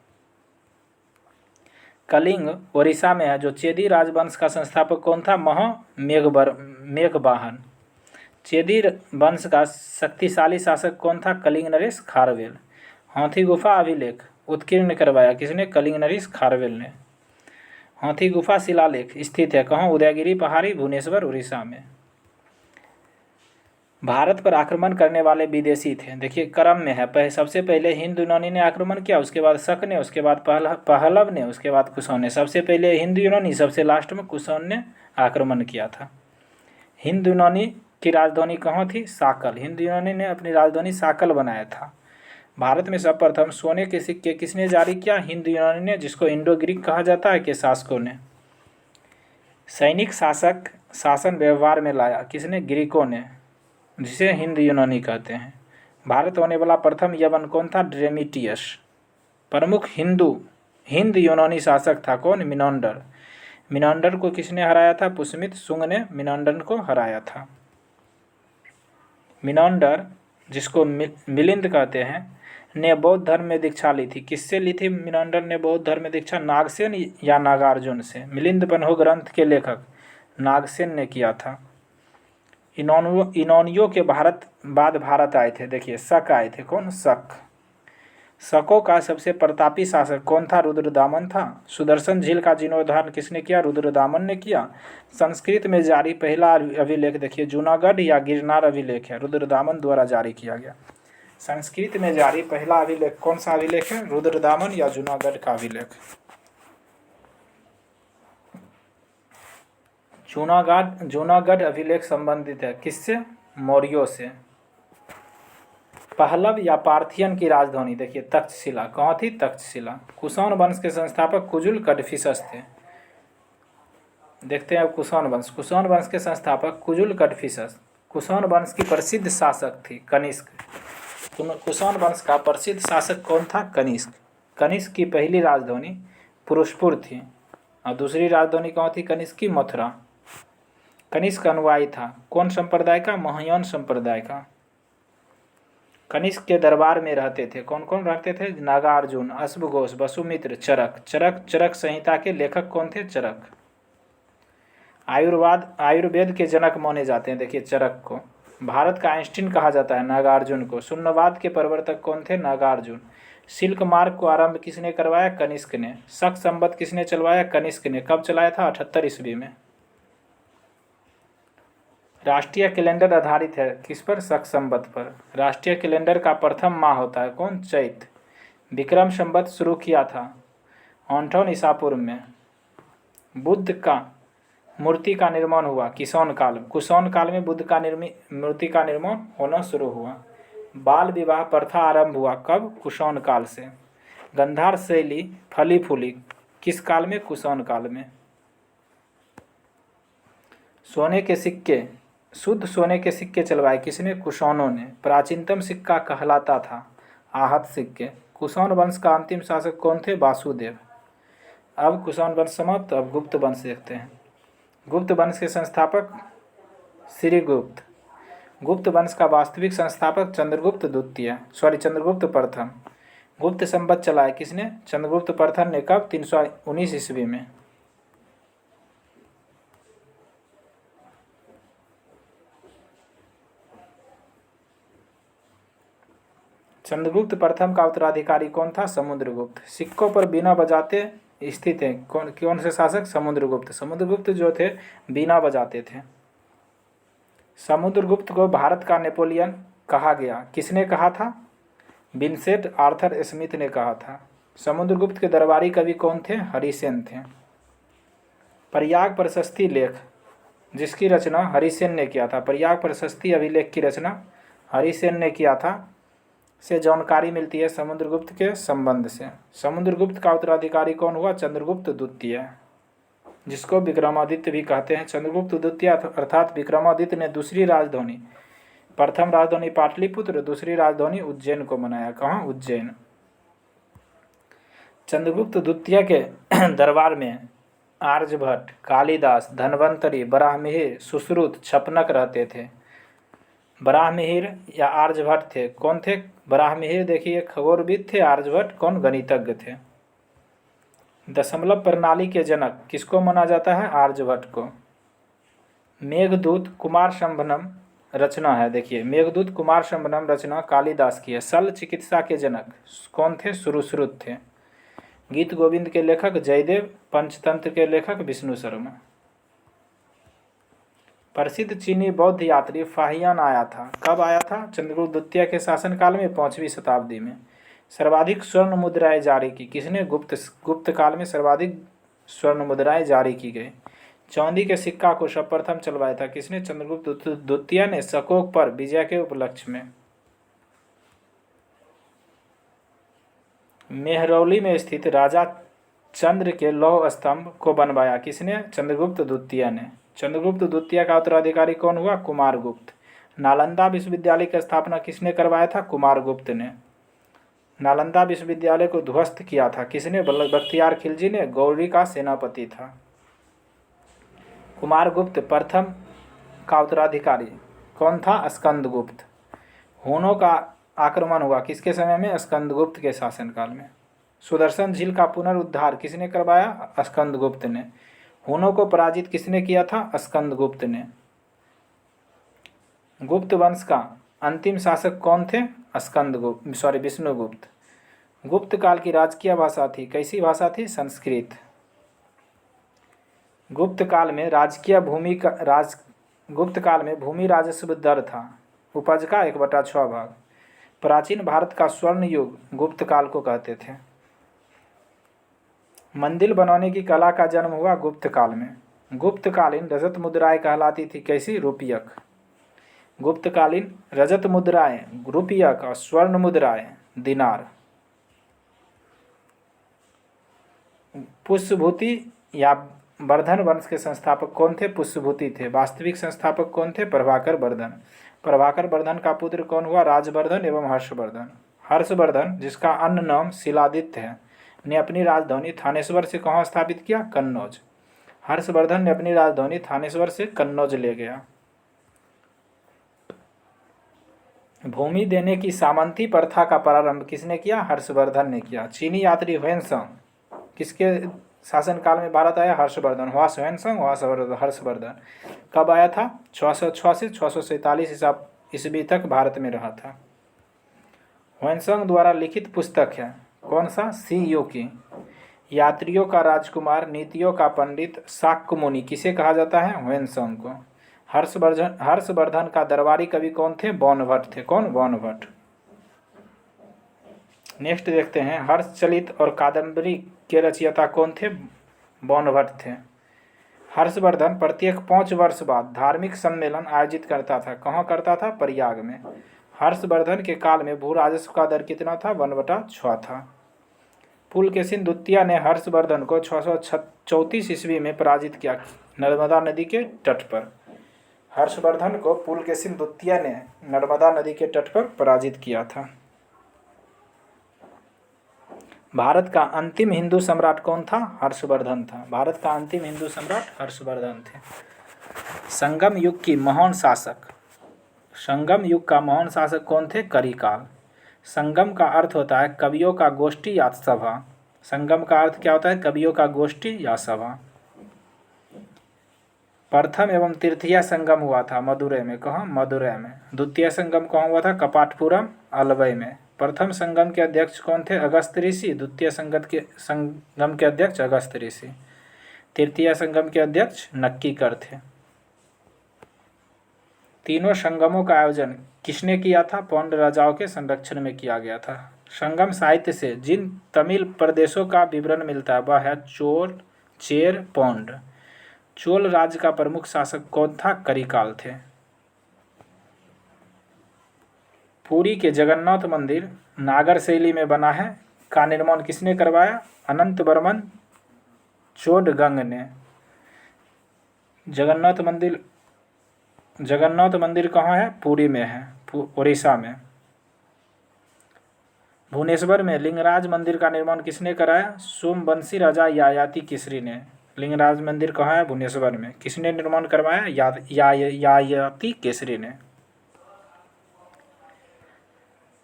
कलिंग ओडिशा में है। जो चेदी राजवंश का संस्थापक कौन था? मेघवाहन। चेदी वंश का शक्तिशाली शासक कौन था? कलिंग नरेश खारवेल। हाथी गुफा अभिलेख उत्कीर्ण करवाया किसने? कलिंग नरेश खारवेल ने। हाथी गुफा शिलालेख स्थित है कहाँ? उदयगिरी पहाड़ी, भुवनेश्वर, उड़ीसा में। भारत पर आक्रमण करने वाले विदेशी थे। देखिए, क्रम में है। सबसे पहले हिंद यूनानी ने आक्रमण किया, उसके बाद शक ने, उसके बाद पहलव ने, उसके बाद कुषाण ने। सबसे पहले हिंद यूनानी, सबसे लास्ट में कुषाण ने आक्रमण किया था। हिंद यूनानी की राजधानी कहाँ थी? साकल। हिंद यूनानी ने अपनी राजधानी साकल बनाया था। भारत में सर्वप्रथम सोने के सिक्के किसने जारी किया? हिंद यूनानी ने, जिसको इंडो ग्रीक कहा जाता है, के शासकों ने। सैनिक शासन व्यवहार में लाया किसने? ग्रीकों ने, जिसे हिंद यूनानी कहते हैं। भारत होने वाला प्रथम यवन कौन था? ड्रेमिटियस। प्रमुख हिंद यूनानी शासक था कौन? मिनांडर। मिनांडर को किसने हराया था? पुष्यमित्र शुंग ने मिनांडर को हराया था। मिनांडर, जिसको मिलिंद कहते हैं, ने बौद्ध धर्म में दीक्षा ली थी। किससे ली थी मिनांडर ने बौद्ध धर्म में दीक्षा? नागसेन या नागार्जुन से। मिलिंद बनहो ग्रंथ के लेखक नागसेन ने किया था। इनोनियों के बाद भारत आए थे। देखिए, शक आए थे। कौन? शक। शकों का सबसे प्रतापी शासक कौन था? रुद्रदामन था। सुदर्शन झील का जीर्णोद्धार किसने किया? रुद्रदामन ने किया। संस्कृत में जारी पहला अभिलेख देखिए, जूनागढ़ या गिरनार अभिलेख है, रुद्रदामन द्वारा जारी किया गया। संस्कृत में जारी पहला अभिलेख कौन सा अभिलेख है? रुद्रदामन या जूनागढ़ का अभिलेख। जूनागढ़ अभिलेख संबंधित है किससे? मौर्यों से। पहलव या पार्थियन की राजधानी देखिए तक्षशिला। कहाँ थी? तक्षशिला। कुषाण वंश के संस्थापक कुजुल कडफिसस थे। देखते हैं अब कुषाण वंश के संस्थापक कुजुल कडफिसस। कुषाण वंश की प्रसिद्ध शासक थी कनिष्क। कुषाण वंश का प्रसिद्ध शासक कौन था? कनिष्क। कनिष्क की पहली राजधानी पुरुषपुर थी और दूसरी राजधानी कहाँ थी कनिष्क की? मथुरा। कनिष्क अनुयायी था कौन संप्रदाय का? महायान संप्रदाय का। कनिष्क के दरबार में रहते थे कौन कौन रहते थे? नागार्जुन, अश्वघोष, वसुमित्र, चरक संहिता के लेखक कौन थे? चरक। आयुर्वेद के जनक माने जाते हैं देखिए चरक को। भारत का आइंस्टीन कहा जाता है नागार्जुन को। शून्यवाद के प्रवर्तक कौन थे? नागार्जुन। सिल्क मार्ग को आरंभ किसने करवाया? कनिष्क ने। शक संवत किसने चलवाया? कनिष्क ने। कब चलाया था? 78 ईस्वी में। राष्ट्रीय कैलेंडर आधारित है किस पर? शक संवत पर। राष्ट्रीय कैलेंडर का प्रथम माह होता है कौन? चैत। विक्रम संवत शुरू किया था 58 ईसा पूर्व में। बुद्ध का मूर्ति का निर्माण हुआ किसौन काल में। कुषौण काल में बुद्ध का मूर्ति का निर्माण होना शुरू हुआ। बाल विवाह प्रथा आरंभ हुआ कब? कुषौण काल से। गंधार शैली फली फूली किस काल में? कुषौण काल में। सोने के सिक्के, शुद्ध सोने के सिक्के चलवाए किसने? कुषौणों ने। प्राचीनतम सिक्का कहलाता था आहत सिक्के। कुषौण वंश का अंतिम शासक कौन थे? वासुदेव। अब कुषौण वंश समाप्त, अब गुप्त वंश देखते हैं। गुप्त वंश के संस्थापक श्रीगुप्त। गुप्त वंश का वास्तविक संस्थापक चंद्रगुप्त चंद्रगुप्त प्रथम। गुप्त संवत चलाए किसने? चंद्रगुप्त प्रथम ने। कब? 319 ईस्वी में। चंद्रगुप्त प्रथम का उत्तराधिकारी कौन था? समुद्रगुप्त। सिक्कों पर बीना बजाते स्थित हैं कौन से शासक? समुद्रगुप्त। समुद्रगुप्त जो थे बीना बजाते थे। समुद्रगुप्त को भारत का नेपोलियन कहा गया। किसने कहा था? विंसेंट आर्थर स्मिथ ने कहा था। समुद्रगुप्त के दरबारी कवि कौन थे? हरिसेन थे। प्रयाग प्रशस्ति लेख जिसकी रचना हरिसेन ने किया था, प्रयाग प्रशस्ति अभिलेख की रचना हरिसेन ने किया था, से जानकारी मिलती है समुद्रगुप्त के संबंध से। समुद्रगुप्त का उत्तराधिकारी कौन हुआ? चंद्रगुप्त द्वितीय, जिसको विक्रमादित्य भी कहते हैं। चंद्रगुप्त द्वितीय अर्थात विक्रमादित्य ने दूसरी राजधानी, प्रथम राजधानी पाटलिपुत्र, दूसरी राजधानी उज्जैन को बनाया। कहाँ? उज्जैन। चंद्रगुप्त द्वितीय के दरबार में आर्यभट्ट, कालिदास, धन्वंतरी, बराहमिहिर, सुश्रुत, छपनक रहते थे। बराहमिहिर या आर्यभट्ट थे। कौन थे? बराहमिहिर देखिए खगोलविद थे, आर्यभट्ट कौन? गणितज्ञ थे। दशमलव प्रणाली के जनक किसको माना जाता है? आर्यभट्ट को। मेघदूत कुमार संभवम रचना है, देखिए मेघदूत कुमार संभवम रचना कालिदास की है। शल्य चिकित्सा के जनक कौन थे? सुश्रुत थे। गीत गोविंद के लेखक जयदेव, पंचतंत्र के लेखक विष्णु शर्मा। प्रसिद्ध चीनी बौद्ध यात्री फाहियान आया था। कब आया था? चंद्रगुप्त द्वितीय के शासनकाल में 5वीं शताब्दी में। सर्वाधिक स्वर्ण मुद्राएं जारी की किसने? गुप्त काल में सर्वाधिक स्वर्ण मुद्राएं जारी की गई। चांदी के सिक्का को सर्वप्रथम चलवाया था किसने? चंद्रगुप्त द्वितीय ने, शकों पर विजय के उपलक्ष्य में। मेहरौली में स्थित राजा चंद्र के लौह स्तंभ को बनवाया किसने? चंद्रगुप्त द्वितीय ने। चंद्रगुप्त द्वितीय का उत्तराधिकारी कौन हुआ? कुमारगुप्त। नालंदा विश्वविद्यालय की स्थापना किसने करवाया था? कुमारगुप्त ने। नालंदा विश्वविद्यालय को ध्वस्त किया था किसने? बख्तियार खिलजी ने, गौरी का सेनापति था। कुमारगुप्त प्रथम का उत्तराधिकारी कौन था? स्कंदगुप्त। हुनों का आक्रमण हुआ किसके समय में? स्कंदगुप्त के शासनकाल में। सुदर्शन झील का पुनरुद्धार किसने करवाया? स्कंदगुप्त ने। हुनों को पराजित किसने किया था? स्कंदगुप्त ने। गुप्त वंश का अंतिम शासक कौन थे? विष्णुगुप्त। गुप्त काल की राजकीय भाषा थी, कैसी भाषा थी? संस्कृत। गुप्त काल में गुप्त काल में भूमि राजस्व दर था उपज का 1/6 भाग। प्राचीन भारत का स्वर्ण युग गुप्त काल को कहते थे। मंदिर बनाने की कला का जन्म हुआ गुप्त काल में। गुप्तकालीन रजत मुद्राएं कहलाती थी, कैसी? रुपयक। गुप्तकालीन रजत मुद्राएं रुपयक और स्वर्ण मुद्राएं दिनार। पुष्यभूति या वर्धन वंश के संस्थापक कौन थे? पुष्यभूति थे। वास्तविक संस्थापक कौन थे? प्रभाकर वर्धन। प्रभाकर वर्धन का पुत्र कौन हुआ? राजवर्धन एवं हर्षवर्धन। हर्षवर्धन, जिसका अन्य नाम शिलादित्य है, ने अपनी राजधानी थानेश्वर से कहाँ स्थापित किया? कन्नौज। हर्षवर्धन ने अपनी राजधानी थानेश्वर से कन्नौज ले गया। भूमि देने की सामंती प्रथा का प्रारंभ किसने किया? हर्षवर्धन ने किया। चीनी यात्री ह्वेनसांग किसके शासनकाल में भारत आया? हर्षवर्धन। हर्षवर्धन कब आया था? 606 से 647 ईस्वी तक भारत में रहा था। ह्वेनसांग द्वारा लिखित पुस्तक है कौन सा? सी यू की। यात्रियों का राजकुमार, नीतियों का पंडित, शाक्य मुनि किसे कहा जाता है? ह्वेनसांग को। हर्षवर्धन का दरबारी कवि कौन थे? बाणभट्ट थे। कौन? बाणभट्ट। नेक्स्ट देखते हैं, हर्षचलित और कादम्बरी के रचयिता कौन थे? बाणभट्ट थे। हर्षवर्धन प्रत्येक 5 वर्ष बाद धार्मिक सम्मेलन आयोजित करता था। कहाँ करता था? प्रयाग में। हर्षवर्धन के काल में भू राजस्व का दर कितना था? 1/6 था। पुलकेशिन द्वितीय ने हर्षवर्धन को 634 ईस्वी में पराजित किया नर्मदा नदी के तट पर। हर्षवर्धन को पुलकेशिन द्वितीय ने नर्मदा नदी के तट पर पराजित किया था। भारत का अंतिम हिंदू सम्राट कौन था? हर्षवर्धन था। भारत का अंतिम हिंदू सम्राट हर्षवर्धन थे। संगम युग की महान शासक, संगम युग का महान शासक कौन थे? करिकाल। संगम का अर्थ होता है कवियों का गोष्ठी या सभा। संगम का अर्थ क्या होता है? कवियों का गोष्ठी या सभा। प्रथम एवं तृतीय संगम हुआ था मदुरै में। कहाँ? मदुरै में। द्वितीय संगम कहाँ हुआ था? कपाटपुरम, अलवई में। प्रथम संगम के अध्यक्ष कौन थे? अगस्त ऋषि। द्वितीय संगम के अध्यक्ष अगस्त ऋषि। तृतीय संगम के अध्यक्ष नक्कीकर थे। तीनों संगमों का आयोजन किसने किया था? पांड्य राजाओं के संरक्षण में किया गया था। संगम साहित्य से जिन तमिल प्रदेशों का विवरण मिलता है वह है चोल, चेर, पांड्य। चोल राज्य का प्रमुख शासक कौन था? करिकाल थे। पुरी के जगन्नाथ मंदिर नागर शैली में बना है का निर्माण किसने करवाया? अनंत वर्मन चोडगंग ने। जगन्नाथ मंदिर कहाँ है? पुरी में है, उड़ीसा में। भुवनेश्वर में लिंगराज मंदिर का निर्माण किसने कराया? सोमवंशी राजा यायाति केसरी ने। लिंगराज मंदिर कहाँ है? भुवनेश्वर में। किसने निर्माण करवाया? यायाति केसरी ने।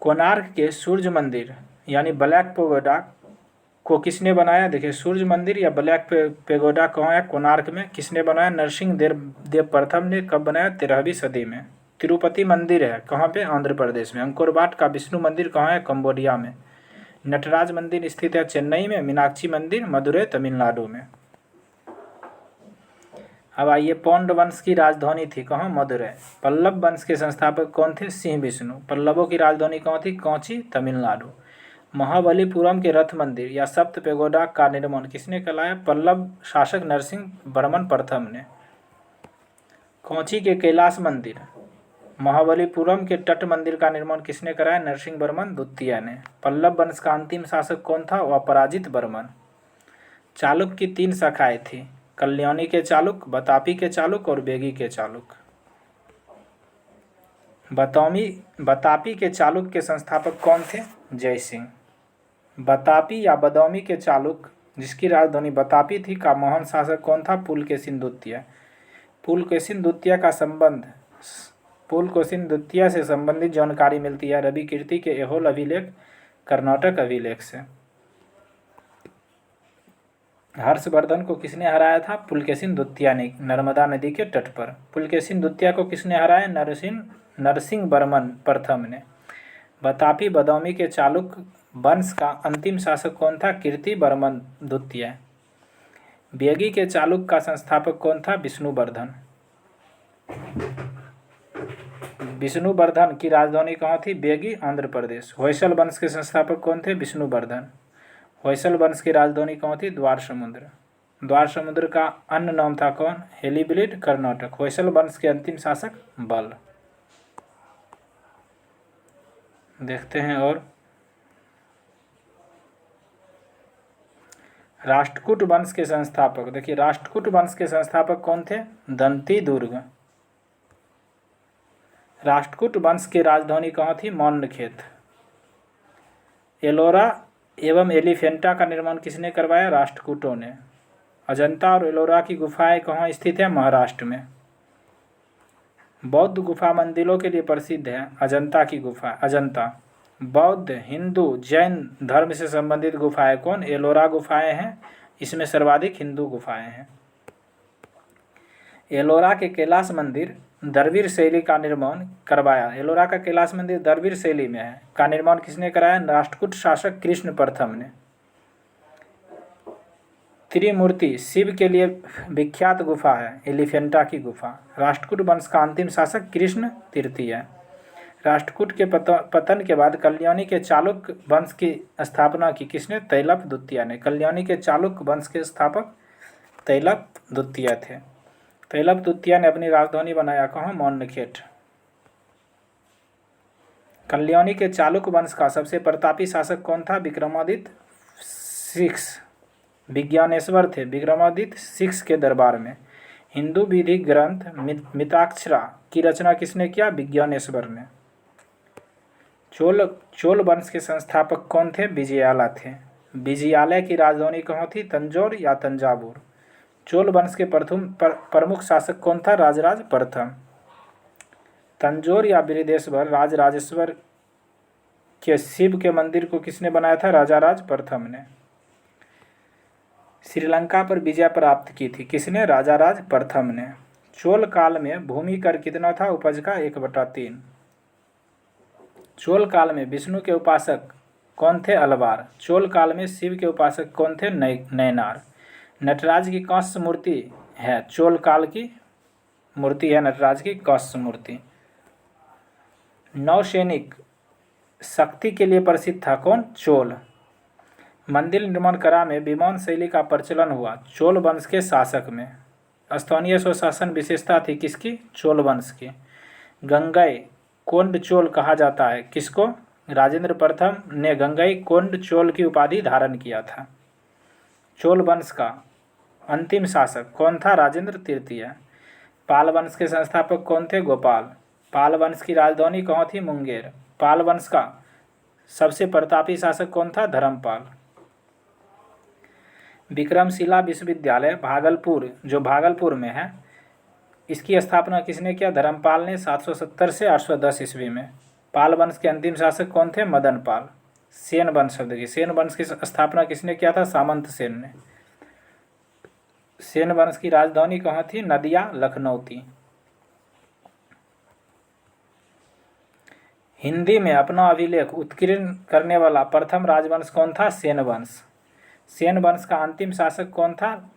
कोणार्क के सूर्य मंदिर यानी ब्लैक पेगोडा को किसने बनाया? देखिए, सूर्य मंदिर या ब्लैक पेगोडा कहाँ है? कोणार्क में। किसने बनाया? नरसिंह देव प्रथम ने। कब बनाया? 13वीं सदी में। तिरुपति मंदिर है कहाँ पे? आंध्र प्रदेश में। अंकोर वाट का विष्णु मंदिर कहाँ है? कंबोडिया में। नटराज मंदिर स्थित है चेन्नई में। मीनाक्षी मंदिर मदुरै, तमिलनाडु में। अब आइए, पांड्य वंश की राजधानी थी कहाँ? मदुरै। पल्लव वंश के संस्थापक कौन थे? सिंह विष्णु। पल्लवों की राजधानी कहाँ थी? कांची, तमिलनाडु। महाबलीपुरम के रथ मंदिर या सप्त पेगोडा का निर्माण किसने कराया? पल्लव शासक नरसिंह वर्मन प्रथम ने। कांची के कैलाश मंदिर, महाबलीपुरम के तट मंदिर का निर्माण किसने कराया? नरसिंह वर्मन द्वितीय ने। पल्लव वंश का अंतिम शासक कौन था? अपराजित वर्मन। चालुक्य की 3 शाखाएं थी, कल्याणी के चालुक, बतापी के चालुक और बेगी के चालुक। बतापी के चालुक के संस्थापक कौन थे? जयसिंह। बतापी या बदामी के चालुक जिसकी राजधानी बतापी थी का महान शासक कौन था? पुलकेशिन द्वितीय। पुलकेशिन द्वितीय से संबंधित जानकारी मिलती है रवि कीर्ति के एहोल अभिलेख, कर्नाटक अभिलेख से। हर्षवर्धन को किसने हराया था? पुलकेशिन द्वितीय ने, नर्मदा नदी के तट पर। पुलकेशिन द्वितीय को किसने हराया? नरसिंह वर्मन प्रथम ने। बतापी बदामी के चालुक वंश का अंतिम शासक कौन था? कीर्ति वर्मन द्वितीय। बेगी के चालुक का संस्थापक कौन था? विष्णुवर्धन। विष्णुवर्धन की राजधानी कहाँ थी? बेगी, आंध्र प्रदेश। होयसल वंश के संस्थापक कौन थे? विष्णुवर्धन। होयसल वंश की राजधानी कहाँ थी? द्वार समुद्र। द्वार समुद्र का अन्य नाम था कौन? हेलीब्लेड, कर्नाटक। होयसल वंश के अंतिम शासक बल। देखते हैं और राष्ट्रकूट वंश के संस्थापक। देखिए, राष्ट्रकूट वंश के संस्थापक कौन थे? दंती दुर्ग। राष्ट्रकूट वंश की राजधानी कहाँ थी? मांडखेत। एलोरा एवं एलिफेंटा का निर्माण किसने करवाया? राष्ट्रकूटों ने। अजंता और एलोरा की गुफाएं कहाँ स्थित है? महाराष्ट्र में। बौद्ध गुफा मंदिरों के लिए प्रसिद्ध है अजंता की गुफा। अजंता बौद्ध, हिंदू, जैन धर्म से संबंधित गुफाएं कौन? एलोरा गुफाएं हैं, इसमें सर्वाधिक हिंदू गुफाएं हैं। एलोरा के कैलाश मंदिर द्रविड़ शैली का निर्माण करवाया। एलोरा का कैलाश मंदिर द्रविड़ शैली में है का निर्माण किसने कराया? राष्ट्रकूट शासक कृष्ण प्रथम ने। त्रिमूर्ति शिव के लिए विख्यात गुफा है एलिफेंटा की गुफा। राष्ट्रकूट वंश का अंतिम शासक कृष्ण तृतीय। राष्ट्रकूट के पतन के बाद कल्याणी के चालुक्य वंश की स्थापना की किसने? तैलप द्वितीय ने। कल्याणी के चालुक्य वंश के स्थापक तैलप द्वितीय थे। तैलप द्वितीय ने अपनी राजधानी बनाया कहाँ? मौन्यखेट। कल्याणी के चालुक्य वंश का सबसे प्रतापी शासक कौन था? विक्रमादित्य 6 विज्ञानेश्वर थे। विक्रमादित्य 6 के दरबार में हिंदू विधि ग्रंथ मिताक्षरा की रचना किसने किया? विज्ञानेश्वर ने। चोल वंश के संस्थापक कौन थे? विजयालय थे। विजयालय की राजधानी कहाँ थी? तंजौर या तंजावुर। चोल वंश के प्रमुख शासक कौन था? राजराज प्रथम। तंजौर या बृहदेश्वर राजराजेश्वर के शिव के मंदिर को किसने बनाया था? राजाराज प्रथम ने। श्रीलंका पर विजय प्राप्त की थी किसने? राजाराज प्रथम ने। चोल काल में भूमि कर कितना था? उपज का 1/3। चोल काल में विष्णु के उपासक कौन थे? अलवार। चोल काल में शिव के उपासक कौन थे? नैनार। नटराज की कांस्य मूर्ति है चोल काल की मूर्ति है नटराज की कांस्य मूर्ति। नौसैनिक शक्ति के लिए प्रसिद्ध था कौन? चोल। मंदिर निर्माण कला में विमान शैली का प्रचलन हुआ चोल वंश के शासक में। स्थानीय स्वशासन विशेषता थी किसकी? चोल वंश की। गंगई कोंड चोल कहा जाता है किसको? राजेंद्र प्रथम ने गंगई कोंड चोल की उपाधि धारण किया था। चोल वंश का अंतिम शासक कौन था? राजेंद्र तृतीय। पाल वंश के संस्थापक कौन थे? गोपाल। पाल वंश की राजधानी कहाँ थी? मुंगेर। पाल वंश का सबसे प्रतापी शासक कौन था? धर्मपाल। विक्रमशिला विश्वविद्यालय भागलपुर जो भागलपुर में है इसकी स्थापना किसने किया? धर्मपाल ने 770 से 810 ईस्वी में। पाल वंश के अंतिम शासक कौन थे? मदन पाल। सेन वंश शब्द की सेन वंश की स्थापना किसने किया था? सामंत सेन ने। सेन वंश की राजधानी कहाँ थी? नदिया लखनऊती। हिंदी में अपना अभिलेख उत्कीर्ण करने वाला प्रथम राजवंश कौन था? सेन वंश। सेन वंश का अंतिम शासक कौन था?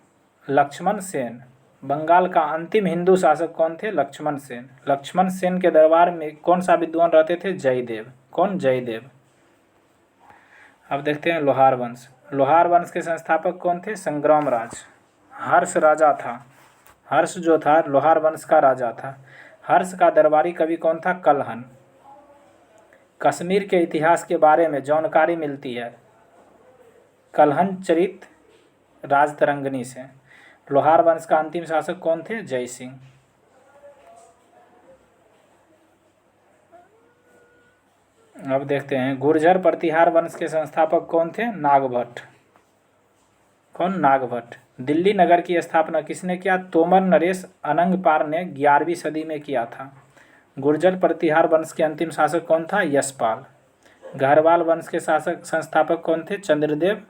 लक्ष्मण सेन। बंगाल का अंतिम हिंदू शासक कौन थे? लक्ष्मण सेन। लक्ष्मण सेन के दरबार में कौन सा विद्वान रहते थे? जयदेव। कौन? जयदेव। अब देखते हैं लोहार वंश। लोहार वंश के संस्थापक कौन थे? संग्राम राज। हर्ष राजा था। हर्ष जो था लोहार वंश का राजा था। हर्ष का दरबारी कवि कौन था? कलहन। कश्मीर के इतिहास के बारे में जानकारी मिलती है कलहन चरित राजतरंगिणी से। लोहार वंश का अंतिम शासक कौन थे? जय सिंह। अब देखते हैं गुर्जर प्रतिहार वंश के संस्थापक कौन थे? नागभट्ट। कौन? नागभट्ट। दिल्ली नगर की स्थापना किसने किया? तोमर नरेश अनंगपार ने 11वीं सदी में किया था। गुर्जर प्रतिहार वंश के अंतिम शासक कौन था? यशपाल। गहरवाल वंश के संस्थापक कौन थे? चंद्रदेव।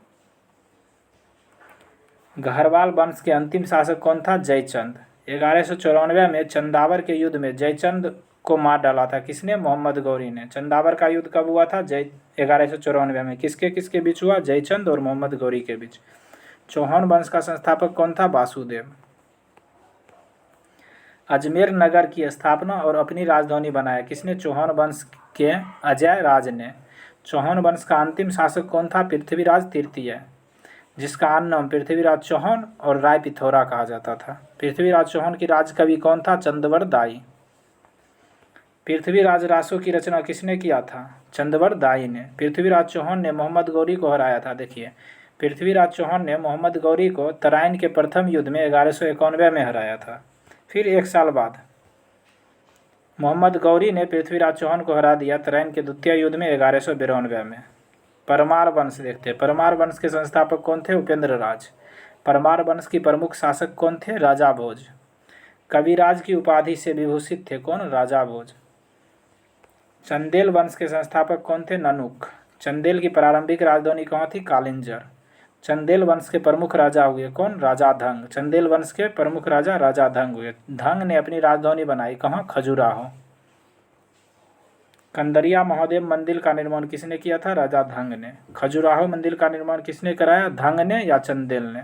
गहरवाल वंश के अंतिम शासक कौन था? जयचंद। 1194 में चंदावर के युद्ध में जयचंद को मार डाला था किसने? मोहम्मद गौरी ने। चंदावर का युद्ध कब हुआ था? 1194 में। किसके किसके बीच हुआ? जयचंद और मोहम्मद गौरी के बीच। चौहान वंश का संस्थापक कौन था? वासुदेव। अजमेर नगर की स्थापना और अपनी राजधानी बनाया किसने? चौहान वंश के अजय राज ने। चौहान वंश का अंतिम शासक कौन था? पृथ्वीराज तृतीय, जिसका आन नाम पृथ्वीराज चौहान और राय पिथौरा कहा जाता था। पृथ्वीराज चौहान की राजकवि कौन था? चंदवर दाई। पृथ्वीराज रासो की रचना किसने किया था? चंदवर दाई ने। पृथ्वीराज चौहान ने मोहम्मद गौरी को हराया था। देखिए, पृथ्वीराज चौहान ने मोहम्मद गौरी को तराइन के प्रथम युद्ध में 1191 में हराया था। फिर 1 साल बाद मोहम्मद गौरी ने पृथ्वीराज चौहान को हरा दिया तराइन के द्वितीय युद्ध में 1192 में। परमार वंश देखते हैं। परमार वंश के संस्थापक कौन थे? उपेंद्र राज। परमार वंश की प्रमुख शासक कौन थे? राजा भोज। कविराज की उपाधि से विभूषित थे कौन? राजा भोज। चंदेल वंश के संस्थापक कौन थे? ननुक। चंदेल की प्रारंभिक राजधानी कहाँ थी? कालिंजर। चंदेल वंश के प्रमुख राजा हुए कौन? राजा धंग। चंदेल वंश के प्रमुख राजा राजा धंग हुए। धंग ने अपनी राजधानी बनाई कहाँ? खजुराहो। कंदरिया महादेव मंदिर का निर्माण किसने किया था? राजा धंग ने। खजुराहो मंदिर का निर्माण किसने कराया? धंग ने या चंदेल ने?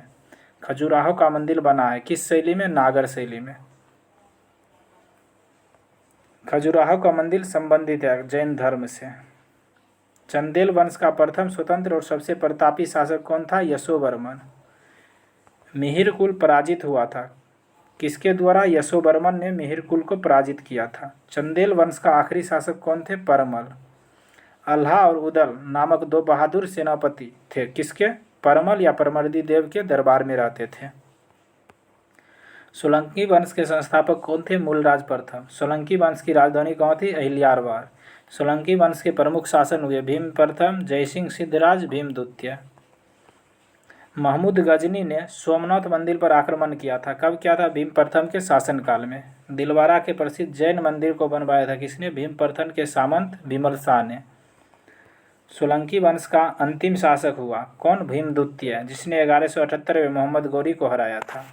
खजुराहो का मंदिर बना है किस शैली में? नागर शैली में। खजुराहो का मंदिर संबंधित है जैन धर्म से। चंदेल वंश का प्रथम स्वतंत्र और सबसे प्रतापी शासक कौन था? यशोवर्मन। मिहिर कुल पराजित हुआ था किसके द्वारा? यशोवर्मन ने मिहिर कुल को पराजित किया था। चंदेल वंश का आखिरी शासक कौन थे? परमल। अल्हा और उदल नामक दो बहादुर सेनापति थे किसके? परमल या परमर्दी देव के दरबार में रहते थे। सोलंकी वंश के संस्थापक कौन थे? मूलराज प्रथम। सोलंकी वंश की राजधानी कौन थी? अहिल्यारवार। सोलंकी वंश के प्रमुख शासन हुए भीम प्रथम, जयसिंह सिद्धराज, भीम द्वितीय। महमूद गजनी ने सोमनाथ मंदिर पर आक्रमण किया था, कब किया था? भीम प्रथम के शासनकाल में। दिलवारा के प्रसिद्ध जैन मंदिर को बनवाया था किसने? भीम प्रथम के सामंत विमल शाह ने। सोलंकी वंश का अंतिम शासक हुआ कौन? भीम द्वितीय, जिसने 1178 में मोहम्मद गौरी को हराया था।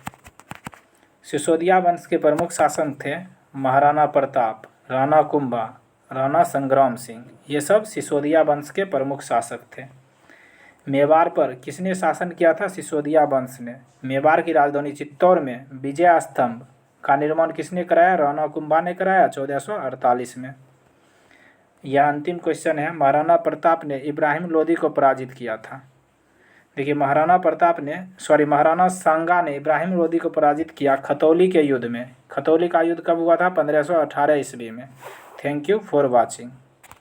सिसोदिया वंश के प्रमुख शासक थे महाराणा प्रताप, राणा कुंभा, राणा संग्राम सिंह। ये सब सिसोदिया वंश के प्रमुख शासक थे। मेवाड़ पर किसने शासन किया था? सिसोदिया वंश ने। मेवाड़ की राजधानी चित्तौड़ में विजय स्तंभ का निर्माण किसने कराया? राणा कुंभा ने कराया 1448 में। यह अंतिम क्वेश्चन है। महाराणा प्रताप ने इब्राहिम लोदी को पराजित किया था। देखिए महाराणा सांगा ने इब्राहिम लोदी को पराजित किया खतौली के युद्ध में। खतौली का युद्ध कब हुआ था? 1518 ईस्वी में। Thank you for watching.